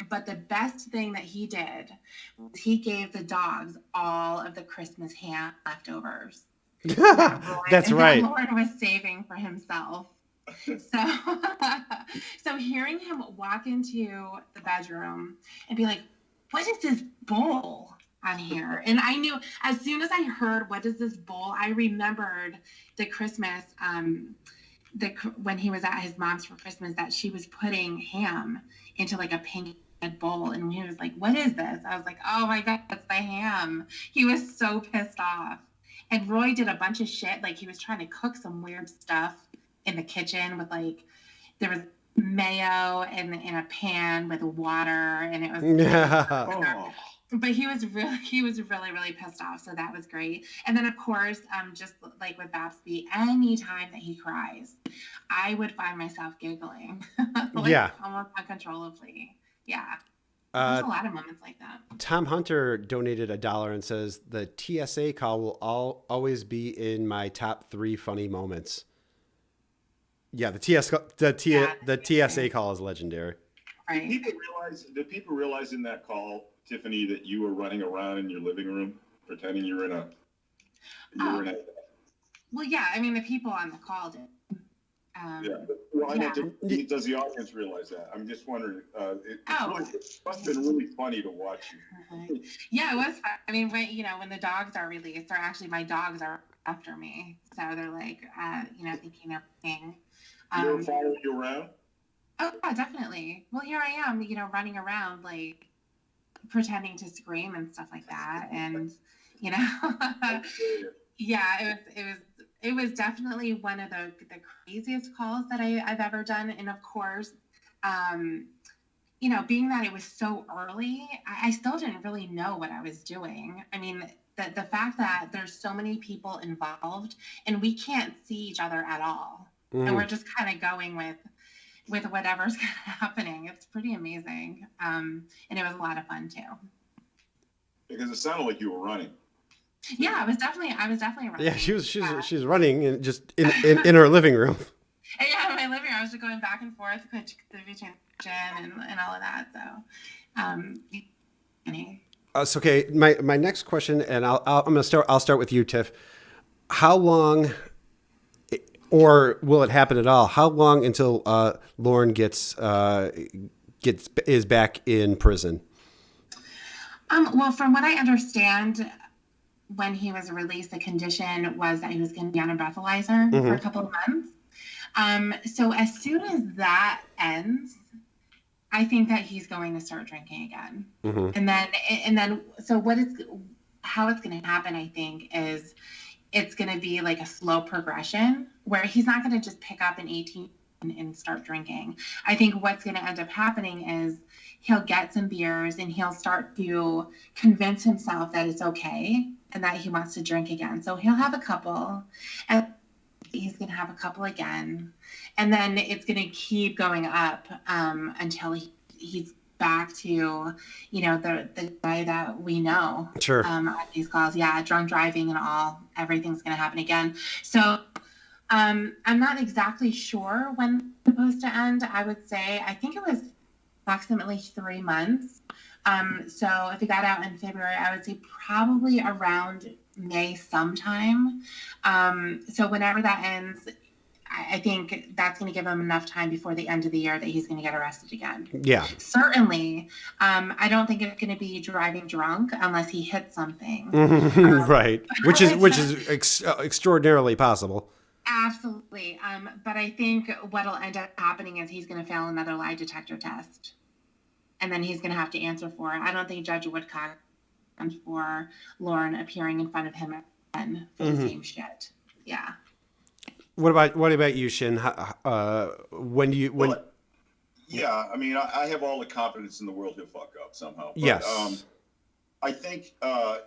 But the best thing that he did was he gave the dogs all of the Christmas ham leftovers. That's right. Lauren was saving for himself. So hearing him walk into the bedroom and be like, "What is this bowl on here?" And I knew as soon as I heard, "What is this bowl?" I remembered the Christmas, when he was at his mom's for Christmas, that she was putting ham into like a pink bowl, and he was like, "What is this?" I was like, "Oh my God, it's the ham." He was so pissed off. And Roy did a bunch of shit, like he was trying to cook some weird stuff in the kitchen with like, there was mayo in a pan with water, and it was but he was really pissed off, so that was great. And then of course, just like with Babsby, any time that he cries, I would find myself giggling almost uncontrollably. Yeah. There's a lot of moments like that. Tom Hunter donated $1 and says the TSA call will always be in my top 3 funny moments. Yeah, the TSA call is legendary. Right. Did people realize in that call, Tiffany, that you were running around in your living room pretending you were in a? Well, yeah. I mean, the people on the call did. Well, I know. Does the audience realize that? I'm just wondering. It must have been really funny to watch you. Yeah, it was fun. I mean, when the dogs are released, or actually my dogs are after me, so they're like, thinking everything. They were following you around? Oh, yeah, definitely. Well, here I am, running around, like, pretending to scream and stuff like that. And, yeah, it was definitely one of the craziest calls that I've ever done. And of course, being that it was so early, I still didn't really know what I was doing. I mean, the fact that there's so many people involved and we can't see each other at all. And we're just kind of going with whatever's happening. It's pretty amazing. And it was a lot of fun too. Because it sounded like you were running. Yeah, I was definitely running. Yeah, she was running and just in her living room. Yeah, in my living room, I was just going back and forth between and all of that. So, so okay, my next question, and I'll start with you, Tiff. How long, or will it happen at all? How long until Lorne is back in prison? Well, from what I understand, when he was released, the condition was that he was going to be on a breathalyzer for a couple of months. So as soon as that ends, I think that he's going to start drinking again. And then, so how it's going to happen, I think, is it's going to be like a slow progression where he's not going to just pick up an 18 and start drinking. I think what's going to end up happening is he'll get some beers and he'll start to convince himself that it's okay and that he wants to drink again. So he'll have a couple, and he's going to have a couple again. And then it's going to keep going up until he's back to, the guy that we know. Sure. On these calls. Yeah, drunk driving and all. Everything's going to happen again. So I'm not exactly sure when it's supposed to end. I would say, I think it was approximately 3 months. So if he got out in February, I would say probably around May sometime. So whenever that ends, I think that's going to give him enough time before the end of the year that he's going to get arrested again. Yeah. Certainly. I don't think it's going to be driving drunk unless he hits something. Right. Which is extraordinarily possible. Absolutely. But I think what'll end up happening is he's going to fail another lie detector test. And then he's going to have to answer for it. I don't think Judge Woodcock and for Lorne appearing in front of him again for the same shit. Yeah. What about you, Shin? Yeah, I mean, I have all the confidence in the world he'll fuck up somehow. But, yes. I think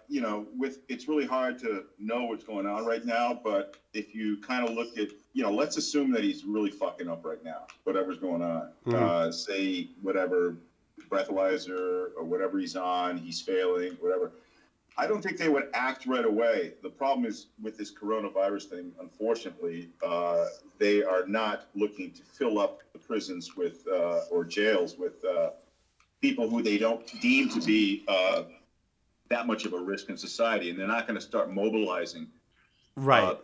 it's really hard to know what's going on right now. But if you kind of look at, let's assume that he's really fucking up right now, whatever's going on. Say whatever breathalyzer or whatever he's on, he's failing, whatever. I don't think they would act right away. The problem is with this coronavirus thing, unfortunately, they are not looking to fill up the prisons with or jails with people who they don't deem to be that much of a risk in society, and they're not going to start mobilizing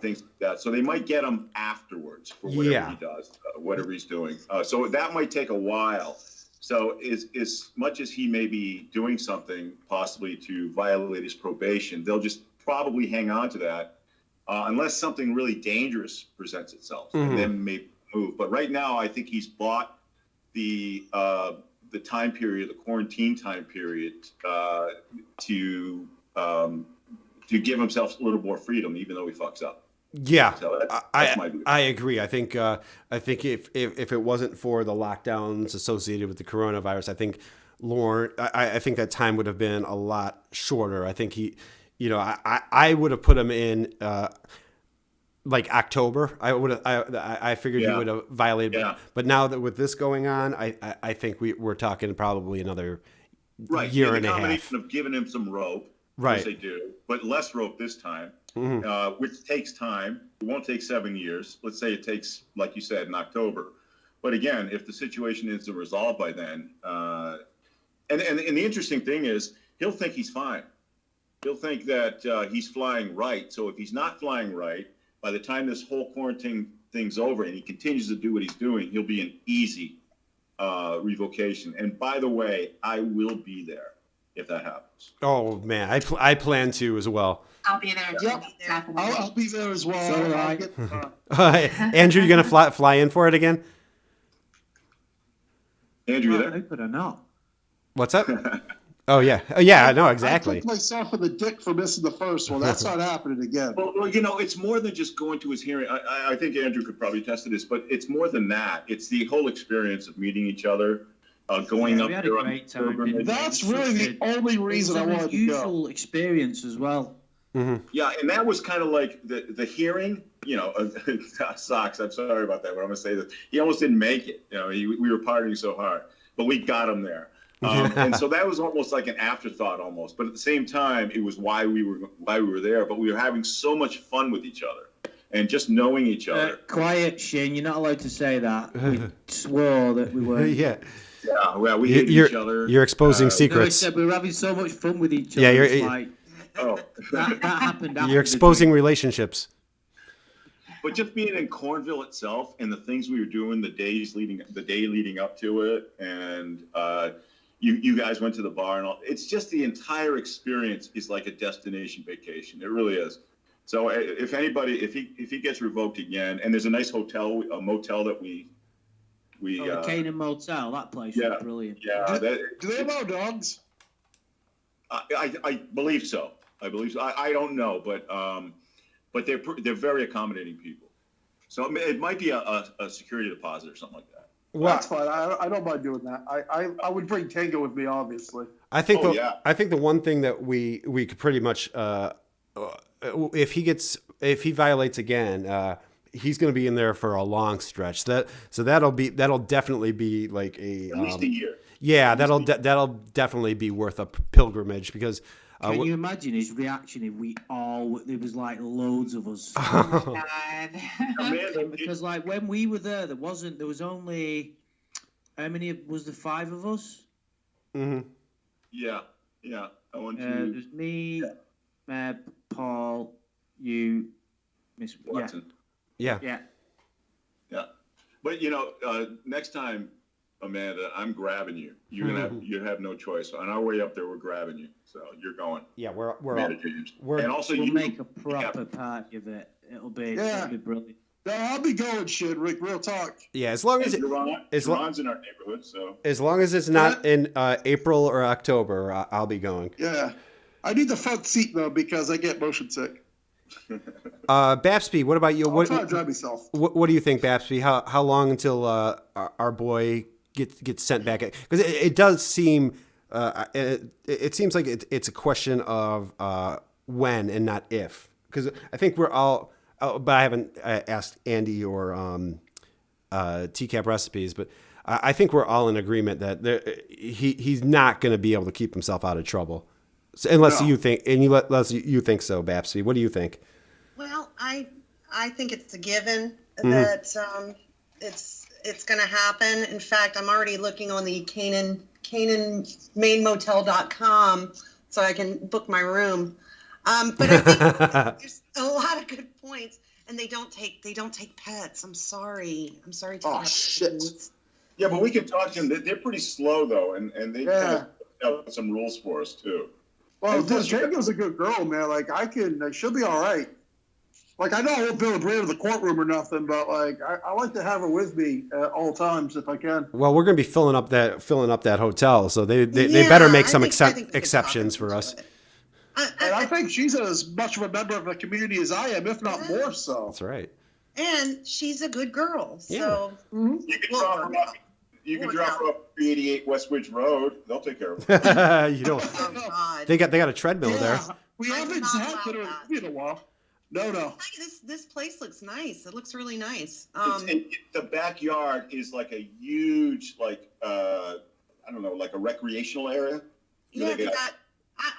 things like that. So they might get him afterwards for whatever he does, whatever he's doing. So that might take a while. So as much as he may be doing something possibly to violate his probation, they'll just probably hang on to that unless something really dangerous presents itself, and then maybe move. But right now, I think he's bought the time period, the quarantine time period, to give himself a little more freedom, even though he fucks up. Yeah, so that's my view. I agree. I think if it wasn't for the lockdowns associated with the coronavirus, I think Lorne, I think that time would have been a lot shorter. I think I would have put him in like October. I figured he would have violated. Yeah. But now that with this going on, I think we're talking probably another year and a half. The combination of giving him some rope, as they do, but less rope this time. Which takes time. It won't take 7 years. Let's say it takes, like you said, in October. But again, if the situation isn't resolved by then, and the interesting thing is, he'll think he's fine. He'll think that he's flying right. So if he's not flying right, by the time this whole quarantine thing's over and he continues to do what he's doing, he'll be an easy revocation. And by the way, I will be there if that happens. Oh man, I plan to as well. I'll be there. Yep. I'll be there as well. Andrew, you gonna fly in for it again? Andrew, you there? How could I not? What's up? Oh yeah, no, exactly. I took myself in the dick for missing the first one. That's not happening again. Well, it's more than just going to his hearing. I think Andrew could probably attest to this, but it's more than that. It's the whole experience of meeting each other, going up we had there a on great time. That's really the only reason I wanted to go. Unusual experience as well. Yeah, and that was kind of like the hearing. Socks. I'm sorry about that, but I'm gonna say that he almost didn't make it. We were partying so hard, but we got him there. And so that was almost like an afterthought, almost. But at the same time, it was why we were there. But we were having so much fun with each other and just knowing each other. Quiet, Shane. You're not allowed to say that. We swore that we were. Yeah. Yeah, well, we hate each other. You're exposing secrets. No, I said we were having so much fun with each other. Yeah, it's like, that happened. You're exposing relationships. But just being in Cornville itself and the things we were doing the day leading up to it, and you guys went to the bar and all. It's just the entire experience is like a destination vacation. It really is. So if he gets revoked again, and there's a nice a motel that we the Canaan Motel, that place was brilliant. Yeah. Do they allow dogs? I believe so. I don't know, but they're very accommodating people. So it might be a security deposit or something like that. Well, that's fine. I don't mind doing that. I would bring Tango with me, obviously. I think the one thing that we could pretty much if he violates again, he's going to be in there for a long stretch. That'll definitely be like at least a year. Yeah, that'll definitely be worth a pilgrimage because. Can you imagine his reaction if there was like loads of us? Oh, God. Because like when we were there was only, how many was there, 5 of us? Mm-hmm. Yeah. I want to. There's me, Paul, you, Miss Watson. Yeah. But next time, Amanda, I'm grabbing you. You have no choice. On our way up there, we're grabbing you. So you're going. Yeah, we're and also we'll make a proper party of it. It'll be brilliant. No, I'll be going, shit, Rick. Real talk. Yeah, as long as Ron's in our neighborhood, so as long as it's not in April or October, I'll be going. Yeah, I need the front seat though because I get motion sick. Babsby, what about you? I'll try to drive myself. What do you think, Babsby? How long until our boy gets sent back? Because it does seem it seems like it's a question of when and not if. Because I think we're all, but I haven't asked Andy or TCaP recipes, but I think we're all in agreement that he's not going to be able to keep himself out of trouble. Unless No. you think, unless you think so, Babsy. What do you think? Well, I think it's a given that it's going to happen. In fact, I'm already looking on the CanaanMainMotel.com so I can book my room. But I think there's a lot of good points, and they don't take pets. I'm sorry to Oh, have shit. pets. Yeah, but we can talk to them. They're pretty slow though, and they kind of have some rules for us too. Well, And plus, Django's a good girl, man. Like, she'll be all right. Like, I know I won't be able to bring her to the courtroom or nothing, but like, I like to have her with me at all times if I can. Well, we're going to be filling up that hotel, so they Yeah, better make some I think we could exceptions talk for us. into it. And I think she's as much of a member of the community as I am, if not more so. That's right. And she's a good girl. So You can drop her off. You can drop her off 388 Westbridge Road. They'll take care of her. You don't. oh God. They got a treadmill there. We I haven't would not talked to allow her that. in a while. No. This place looks nice. It looks really nice. The backyard is like a huge, like I don't know, like a recreational area. Yeah, they got.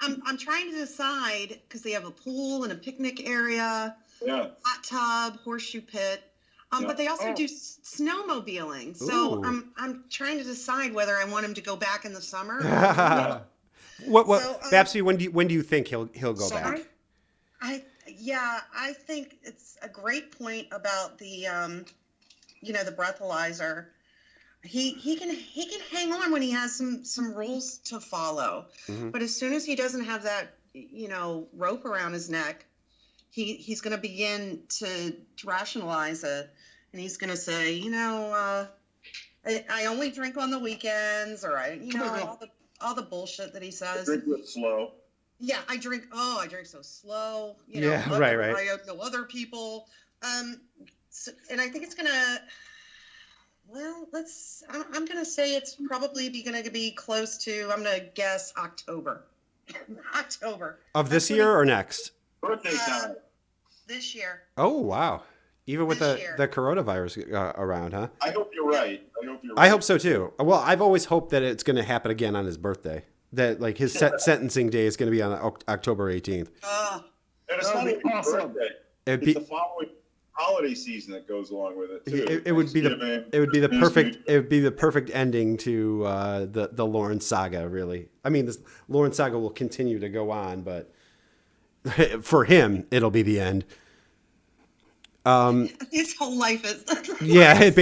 I'm trying to decide because they have a pool and a picnic area, Yeah. hot tub, horseshoe pit. But they also do snowmobiling. So Ooh. I'm trying to decide whether I want him to go back in the summer. What So, Babsy? When do you think he'll go Sorry? back? I think it's a great point about the the breathalyzer. He can hang on when he has some rules to follow. Mm-hmm. But as soon as he doesn't have that rope around his neck, he's going to begin to rationalize it, and he's going to say, I only drink on the weekends, or all the bullshit that he says. Drink real slow. Yeah, I drink so slow. Yeah, right. I know other people. And I think it's gonna. Well, I'm gonna say it's probably gonna be close to. I'm gonna guess October. October Of this year or next? Birthday time. This year. Oh wow! Even with This the year. coronavirus around, huh? I hope you're right. I hope so too. Well, I've always hoped that it's going to happen again on his birthday. That like his sentencing day is going to be on October 18th. Oh, And it's That not would even be his awesome. birthday. It'd It's be the following holiday season that goes along with it too. it would be the Thanksgiving, perfect ending to the Lorne saga. Really, I mean, this Lorne saga will continue to go on, but for him, it'll be the end. his whole life is. Yeah, it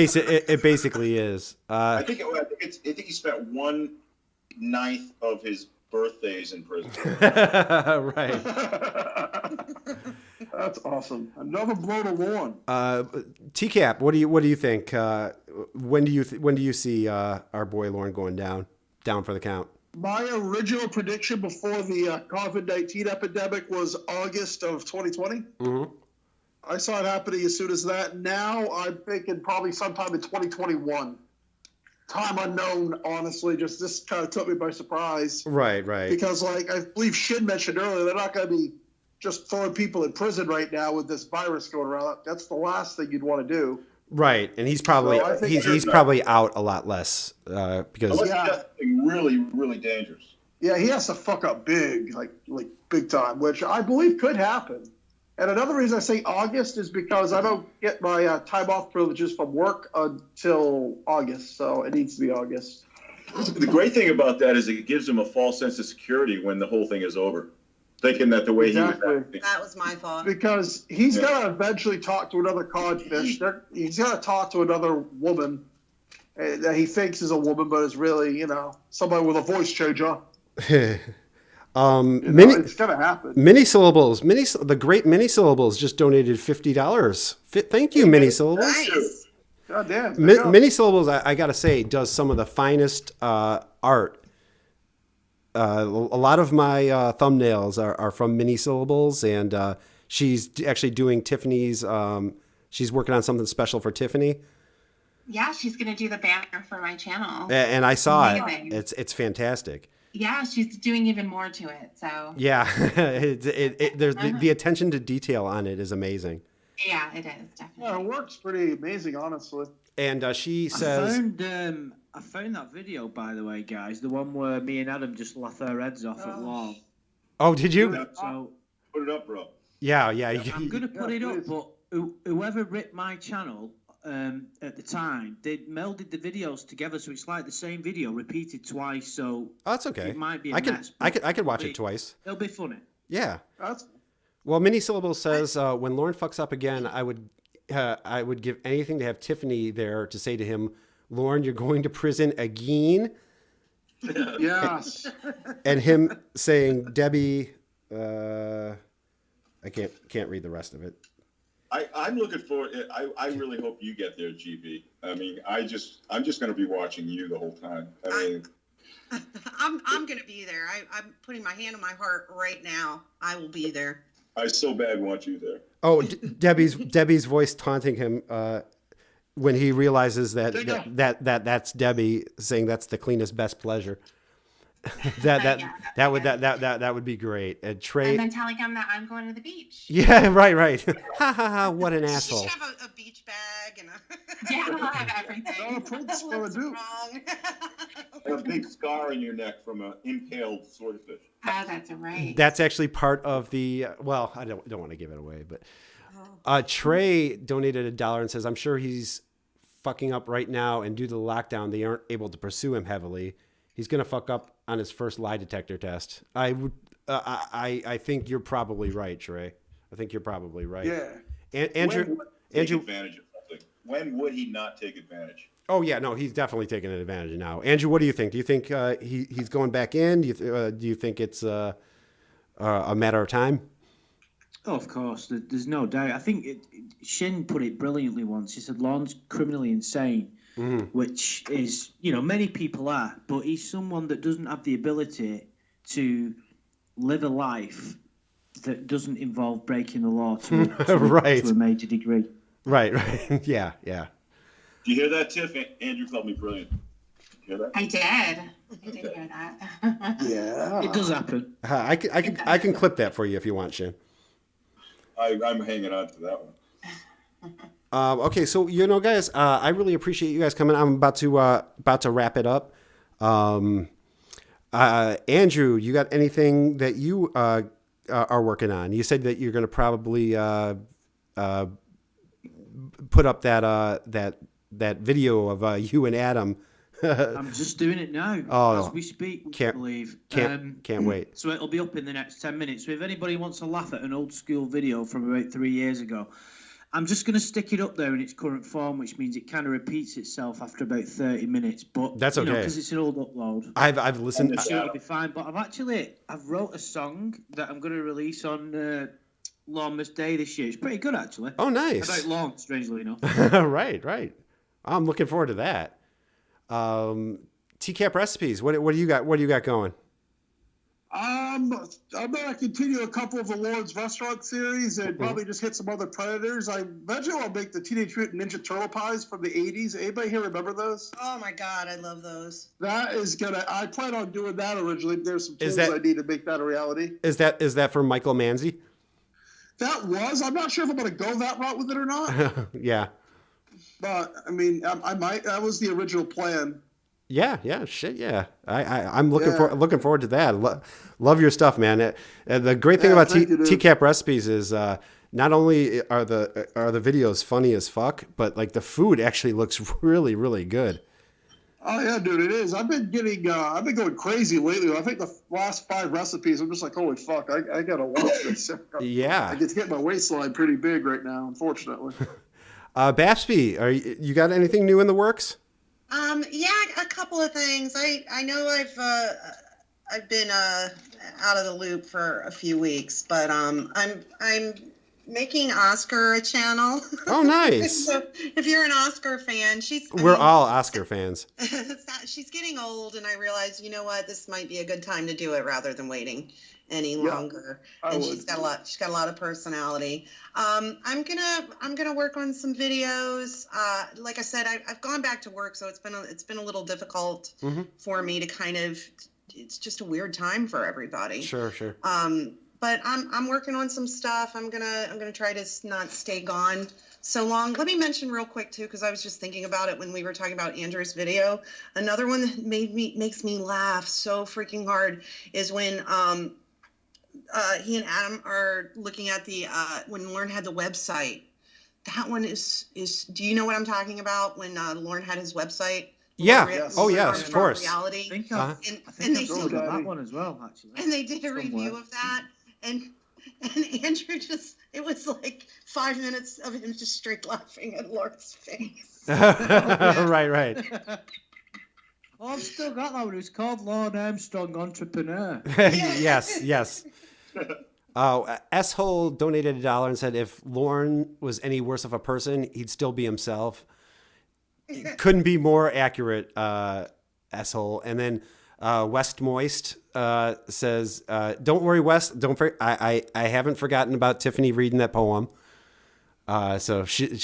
basically is. I think he spent 1/9 of his birthdays in prison. Right. That's awesome. Another blow to Lorne. TCaP, what do you think? When do you see our boy Lorne going down for the count? My original prediction before the COVID-19 epidemic was August of 2020. Mm-hmm. I saw it happening as soon as that. Now I'm thinking probably sometime in 2021. Time unknown, honestly. Just this kind of took me by surprise. Right. Because, like I believe Shin mentioned earlier, they're not going to be just throwing people in prison right now with this virus going around. That's the last thing you'd want to do. Right, and he's probably So I think he's probably out a lot less because Unless he does something really, really dangerous. Yeah, he has to fuck up big, like big time, which I believe could happen. And another reason I say August is because I don't get my time off privileges from work until August, so it needs to be August. The great thing about that is it gives him a false sense of security when the whole thing is over, thinking that the way he Exactly. was acting. That was my thought. Because he's got to eventually talk to another codfish. He's got to talk to another woman that he thinks is a woman, but is really, somebody with a voice changer. It's going to happen. Mini syllables, the great mini syllables just donated $50. Thank you, mini syllables. Nice. God damn. Mini syllables, I gotta say, does some of the finest art. A lot of my thumbnails are from mini syllables, and she's actually doing Tiffany's. She's working on something special for Tiffany. Yeah, she's going to do the banner for my channel. And I saw Amazing. it. It's fantastic. Yeah, she's doing even more to it. So Yeah, there's the attention to detail on it is amazing. yeah, it is definitely. Yeah, it works pretty amazing, honestly. And she says, I found that video, by the way, guys. The one where me and Adam just laugh our heads off at Lorne. Oh, did you? So Put it up, bro. Yeah. I'm gonna put it up, but whoever ripped my channel at the time, they melded the videos together, so it's like the same video repeated twice. So Oh, that's okay. it might be a I mess. could watch it twice. It'll be funny. Yeah. That's Well, Mini Syllable says when Lorne fucks up again, I would give anything to have Tiffany there to say to him, Lorne, you're going to prison again. yes. And him saying, Debbie, I can't read the rest of it. I'm looking forward. I really hope you get there, GB. I mean, I'm just going to be watching you the whole time. I mean, I'm gonna be there. I'm putting my hand on my heart right now. I will be there. I so bad want you there. Oh, Debbie's voice taunting him when he realizes that's Debbie saying that's the cleanest, best pleasure. that would be great. And Trey, And then telling him that I'm going to the beach. yeah, right. Ha ha ha! What an asshole. You should have a beach bag and Yeah, I'll have everything. No, Prince will do. wrong. And a big scar in your neck from an impaled swordfish. Oh, that's right. That's actually part of the. Well, I don't want to give it away, but Trey donated $1 and says, "I'm sure he's fucking up right now, and due to the lockdown, they aren't able to pursue him heavily. He's gonna fuck up on his first lie detector test." I think you're probably right, Trey. I think you're probably right. Yeah. Andrew. Take advantage of something. When would he not take advantage? Oh yeah, no, he's definitely taking advantage now. Andrew, what do you think? Do you think he's going back in? Do you think it's a matter of time? Oh, of course, there's no doubt. I think Shin put it brilliantly once. He said Lorne's criminally insane, which is, many people are, but he's someone that doesn't have the ability to live a life that doesn't involve breaking the law to Right. to a major degree. Right. Yeah. Do you hear that, Tiff? Andrew called me brilliant. You hear that? I did hear that. Yeah. It does happen. I can clip that for you if you want, Shin. I'm hanging on to that one. Okay, so guys, I really appreciate you guys coming. I'm about to wrap it up. Andrew, you got anything that you are working on? You said that you're going to probably put up that video of you and Adam. I'm just doing it now as we speak. I believe. Can't wait. So it'll be up in the next 10 minutes. So if anybody wants to laugh at an old school video from about 3 years ago, I'm just going to stick it up there in its current form, which means it kind of repeats itself after about 30 minutes. But that's okay because it's an old upload. I've listened. I'm sure it'll be fine. But I've wrote a song that I'm going to release on Lorne's Day this year. It's pretty good actually. Oh, nice. About Lorne, strangely enough. Right. I'm looking forward to that. TCaP recipes. What do you got? What do you got going? I'm gonna continue a couple of the Lorne's restaurant series and probably just hit some other predators. Eventually I'll make the Teenage Mutant Ninja Turtle pies from the 80s. Anybody here remember those? Oh my God, I love those. I plan on doing that originally. There's some tools I need to make that a reality. Is that for Michael Manzi? I'm not sure if I'm gonna go that route with it or not. Yeah. But I mean, I might. That was the original plan. Yeah, shit, yeah. I'm looking forward to that. Love your stuff, man. The great thing about TCaP recipes is not only are the videos funny as fuck, but like the food actually looks really, really good. Oh yeah, dude, it is. I've been going crazy lately. I think the last 5 recipes, I'm just like, holy fuck, I gotta watch this. Yeah. I get to get my waistline pretty big right now, unfortunately. Babsby, you got anything new in the works? Yeah, a couple of things. I know I've been out of the loop for a few weeks, but I'm making Oscar a channel. Oh, nice. So if you're an Oscar fan, we're all Oscar fans. She's getting old, and I realized, you know what, this might be a good time to do it rather than waiting any longer. And she's got a lot of personality. I'm gonna work on some videos. Like I said, I've gone back to work, so it's been a little difficult for me to kind of. It's just a weird time for everybody. Sure. But I'm working on some stuff. I'm gonna try to not stay gone so long. Let me mention real quick too, because I was just thinking about it when we were talking about Andrew's video. Another one that makes me laugh so freaking hard is when he and Adam are looking at the when Lorne had the website. That one is. Do you know what I'm talking about? When Lorne had his website. Yeah. Yes. Oh yes, of course. Reality. I think Uh-huh. I've still got that one as well, actually. And they did a Somewhere. review of that, and Andrew it was like 5 minutes of him just straight laughing at Lorne's face. Right. Oh, I've still got that one. It was called Lord Armstrong Entrepreneur. yes. S-Hole donated $1 and said if Lorne was any worse of a person, he'd still be himself. Couldn't be more accurate, S-Hole. And then West Moist says, "Don't worry, West. I haven't forgotten about Tiffany reading that poem. So she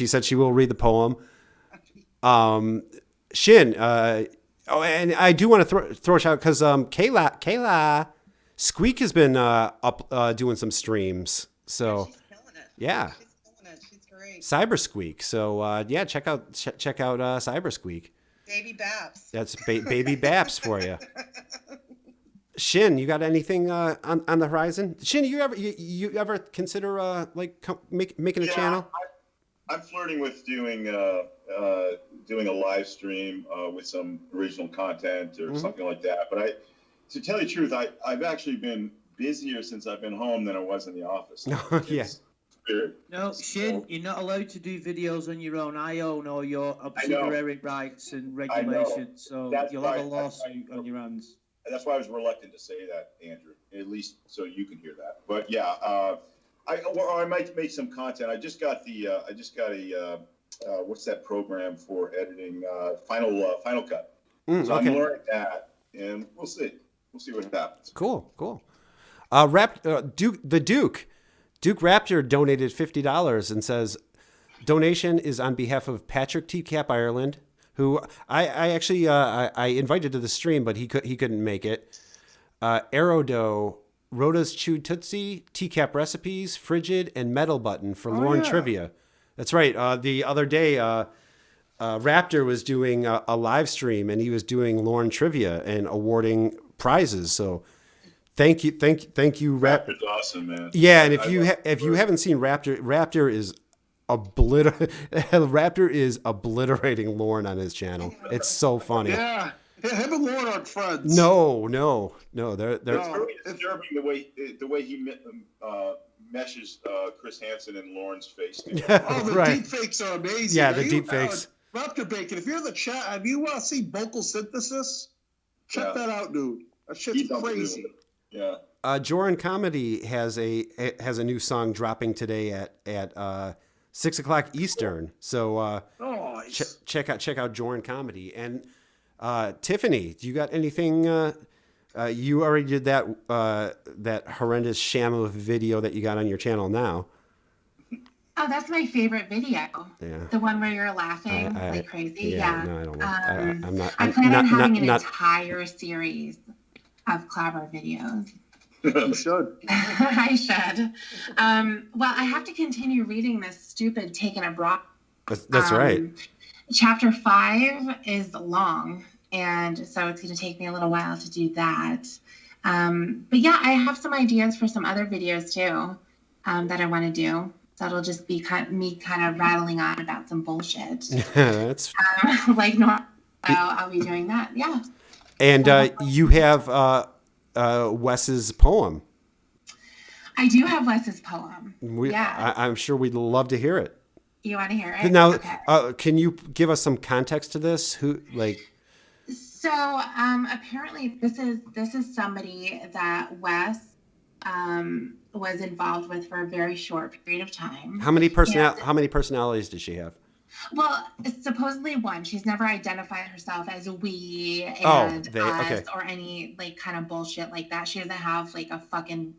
said she will read the poem. Shin. And I do want to throw a shout because Kayla Squeak has been up doing some streams. So She's killing it. yeah, She's killing it. She's great. Cyber Squeak. So yeah, check out Cyber Squeak. Baby Babs. That's baby Baps for you. Shin, you got anything on the horizon? Shin, you ever consider making a channel? I'm flirting with doing a live stream with some original content or something like that. But to tell you the truth, I've actually been busier since I've been home than I was in the office. Yeah. Weird. No, Shin, you're not allowed to do videos on your own. I own all your subsidiary rights and regulations, so you'll have a lawsuit on your hands. That's why I was reluctant to say that, Andrew. At least so you can hear that. But yeah, I might make some content. I just got a what's that program for editing? Final Cut. So okay. I'm learning that, and we'll see. We'll see what happens. Cool. Duke Raptor donated $50 and says, donation is on behalf of Patrick TCaP Ireland, who I actually I invited to the stream, but he couldn't make it. Aerodo, Rhoda's Chewed Tootsie, TCaP Recipes, Frigid, and Metal Button for Lorne Trivia. That's right. The other day, Raptor was doing a live stream, and he was doing Lorne Trivia and awarding prizes. So thank you, Raptor's awesome, man. Yeah, and if you haven't seen Raptor is obliterating Lorne on his channel. It's so funny. Yeah, him and Lorne aren't friends. No, they're It's very disturbing the way he meshes Chris Hansen and Lorne's face together. Oh, the right. deep fakes are amazing. Yeah, the deep fakes. Raptor Bacon, if you're in the chat, have you seen vocal synthesis? Check that out, dude. That shit's crazy. Yeah. Joran Comedy has a new song dropping today at 6:00 Eastern. So check out Joran Comedy. And Tiffany, do you got anything? You already did that horrendous sham of a video that you got on your channel now. Oh, that's my favorite video. Yeah. The one where you're laughing like crazy. Yeah. No, I don't know. I'm not. I plan on having an entire series of Clobber videos. You should. I should. Well, I have to continue reading this stupid Taken Abroad. That's right. Chapter 5 is long, and so it's going to take me a little while to do that. But yeah, I have some ideas for some other videos too that I want to do. So it'll just be me kind of rattling on about some bullshit. That's like normal. I'll be doing that. Yeah. And you have Wes's poem. I do have Wes's poem. I'm sure we'd love to hear it. You want to hear it? Now, okay. Can you give us some context to this? So apparently this is somebody that Wes was involved with for a very short period of time. How many personalities does she have? Well, it's supposedly one. She's never identified herself as we and us or any like kind of bullshit like that. She doesn't have like a fucking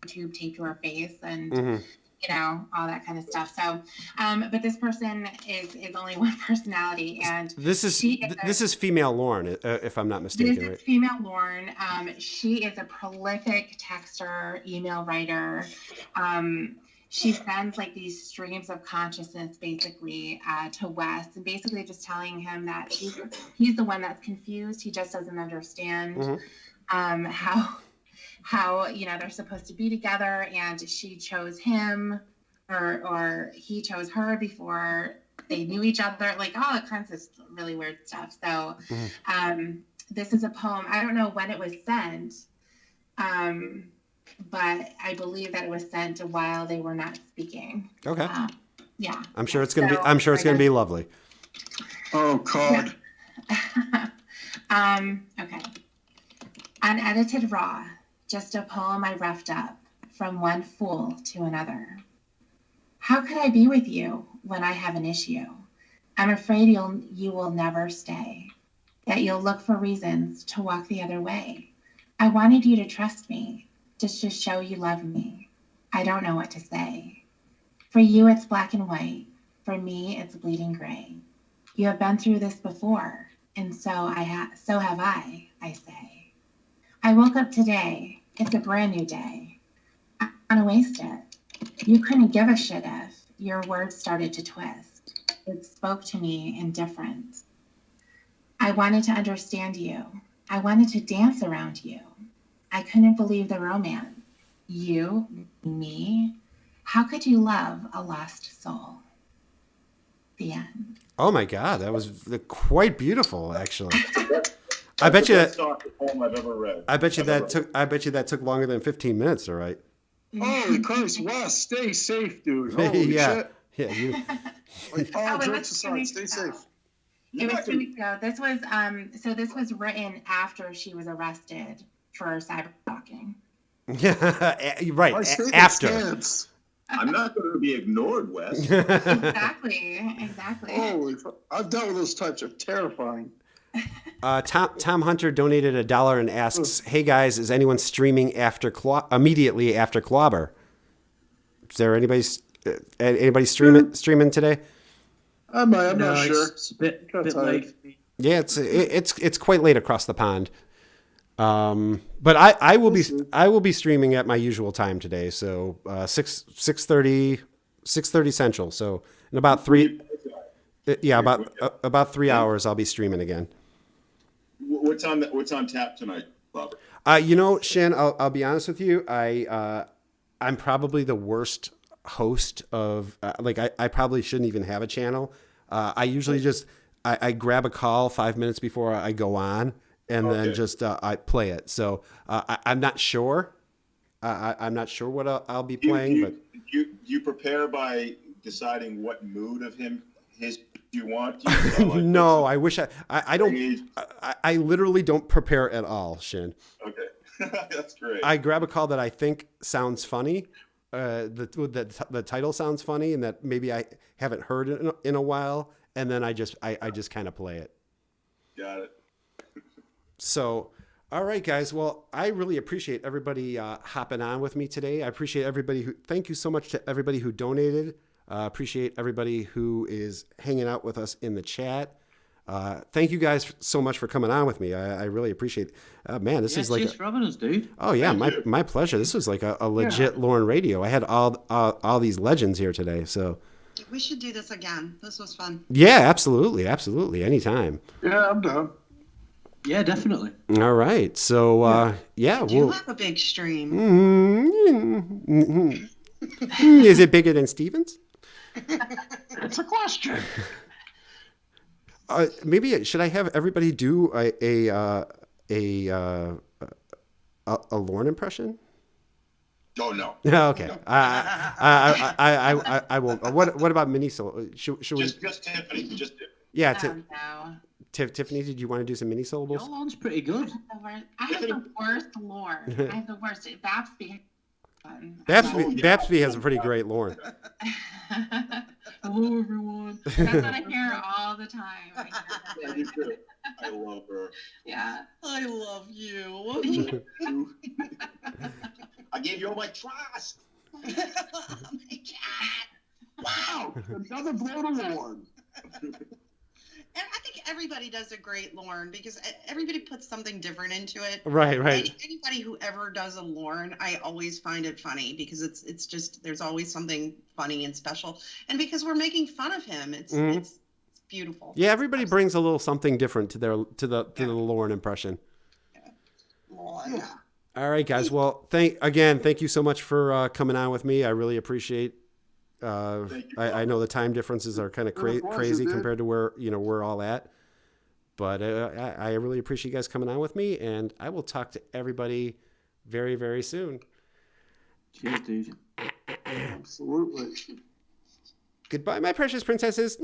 tube taped to her face and you know, all that kind of stuff. So, but this person is only one personality, and this is female Lorne, if I'm not mistaken. This is female Lorne. She is a prolific texter, email writer. She sends like these streams of consciousness basically to Wes, and basically just telling him that he's the one that's confused. He just doesn't understand how, they're supposed to be together and she chose him or he chose her before they knew each other, like all kinds of really weird stuff. So this is a poem. I don't know when it was sent, but I believe that it was sent while they were not speaking. Okay. Yeah. I'm sure it's gonna be. I'm sure it's gonna be lovely. Oh God. Okay. Unedited raw, just a poem I roughed up from one fool to another. How could I be with you when I have an issue? I'm afraid you will never stay, that you'll look for reasons to walk the other way. I wanted you to trust me, just to show you love me. I don't know what to say. For you, it's black and white. For me, it's bleeding gray. You have been through this before, and so have I say. I woke up today. It's a brand new day. I want to waste it. You couldn't give a shit if your words started to twist. It spoke to me in difference. I wanted to understand you. I wanted to dance around you. I couldn't believe the romance. You, me, how could you love a lost soul? The end. Oh my God, that was quite beautiful, actually. I bet you That's the best poem I've ever read. I bet you that took longer than 15 minutes to write. Holy Christ, Wes, stay safe, dude. Holy yeah. shit. Yeah, you. All it jokes was aside, stay safe. It was 2 weeks ago. This was written after she was arrested for cyber stalking. Yeah, right. I say After. Stance. I'm not going to be ignored, Wes. Exactly. Holy, I've dealt with those types. Are terrifying. Tom Hunter donated $1 and asks, "Hey guys, is anyone streaming immediately after Clobber? Is there anybody streaming today?" I'm not sure. It's a bit late. Yeah, it's quite late across the pond. But I will be streaming at my usual time today, so 6:30 Central. So in about about 3 hours I'll be streaming again. What's on tap tonight, Robert? Shin, I'll be honest with you. I'm probably the worst host of I probably shouldn't even have a channel. I usually just I grab a call 5 minutes before I go on, and then just I play it. So I'm not sure. I'm not sure what I'll be playing. But you prepare by deciding what mood of his you want. No, I wish I don't. I literally don't prepare at all, Shin. Okay, that's great. I grab a call that I think sounds funny. The title sounds funny, and that maybe I haven't heard in a while, and then I just kind of play it. Got it. So, all right, guys. Well, I really appreciate everybody hopping on with me today. I appreciate everybody thank you so much to everybody who donated. Appreciate everybody who is hanging out with us in the chat. Thank you guys so much for coming on with me. I really appreciate it. Man, this is like cheers for having us, dude. Oh yeah, my pleasure. This was like a legit Lorne radio. I had all these legends here today. So We should do this again. This was fun. yeah, absolutely. Anytime. Yeah, I'm done. Yeah, definitely. All right. So You have a big stream. Is it bigger than Steven's? It's a question. Maybe should I have everybody do a Lorne impression? Oh no. Okay. I won't. What about mini solo? Should we? Just Tiffany. Just Tiffany. Yeah. No. Tiffany, did you want to do some mini syllables? Your Lorne's pretty good. I have the worst Lorne. I have the worst. Babsby. Babsby has a pretty great Lorne. Hello, everyone. That's what I hear all the time. Yeah, you too. I love her. Yeah. I love you. I gave you all my trust. Oh my God. Wow, another blow to Lorne. And I think everybody does a great Lorne because everybody puts something different into it. Right. Anybody who ever does a Lorne, I always find it funny because it's just there's always something funny and special, and because we're making fun of him, it's beautiful. Yeah, everybody brings a little something different to the Lorne impression. Yeah. All right, guys. Well, thank you so much for coming on with me. I really appreciate. I know the time differences are kind of crazy compared to where we're all at, but I really appreciate you guys coming on with me, and I will talk to everybody very, very soon. Cheers, dude. Absolutely. Goodbye, my precious princesses.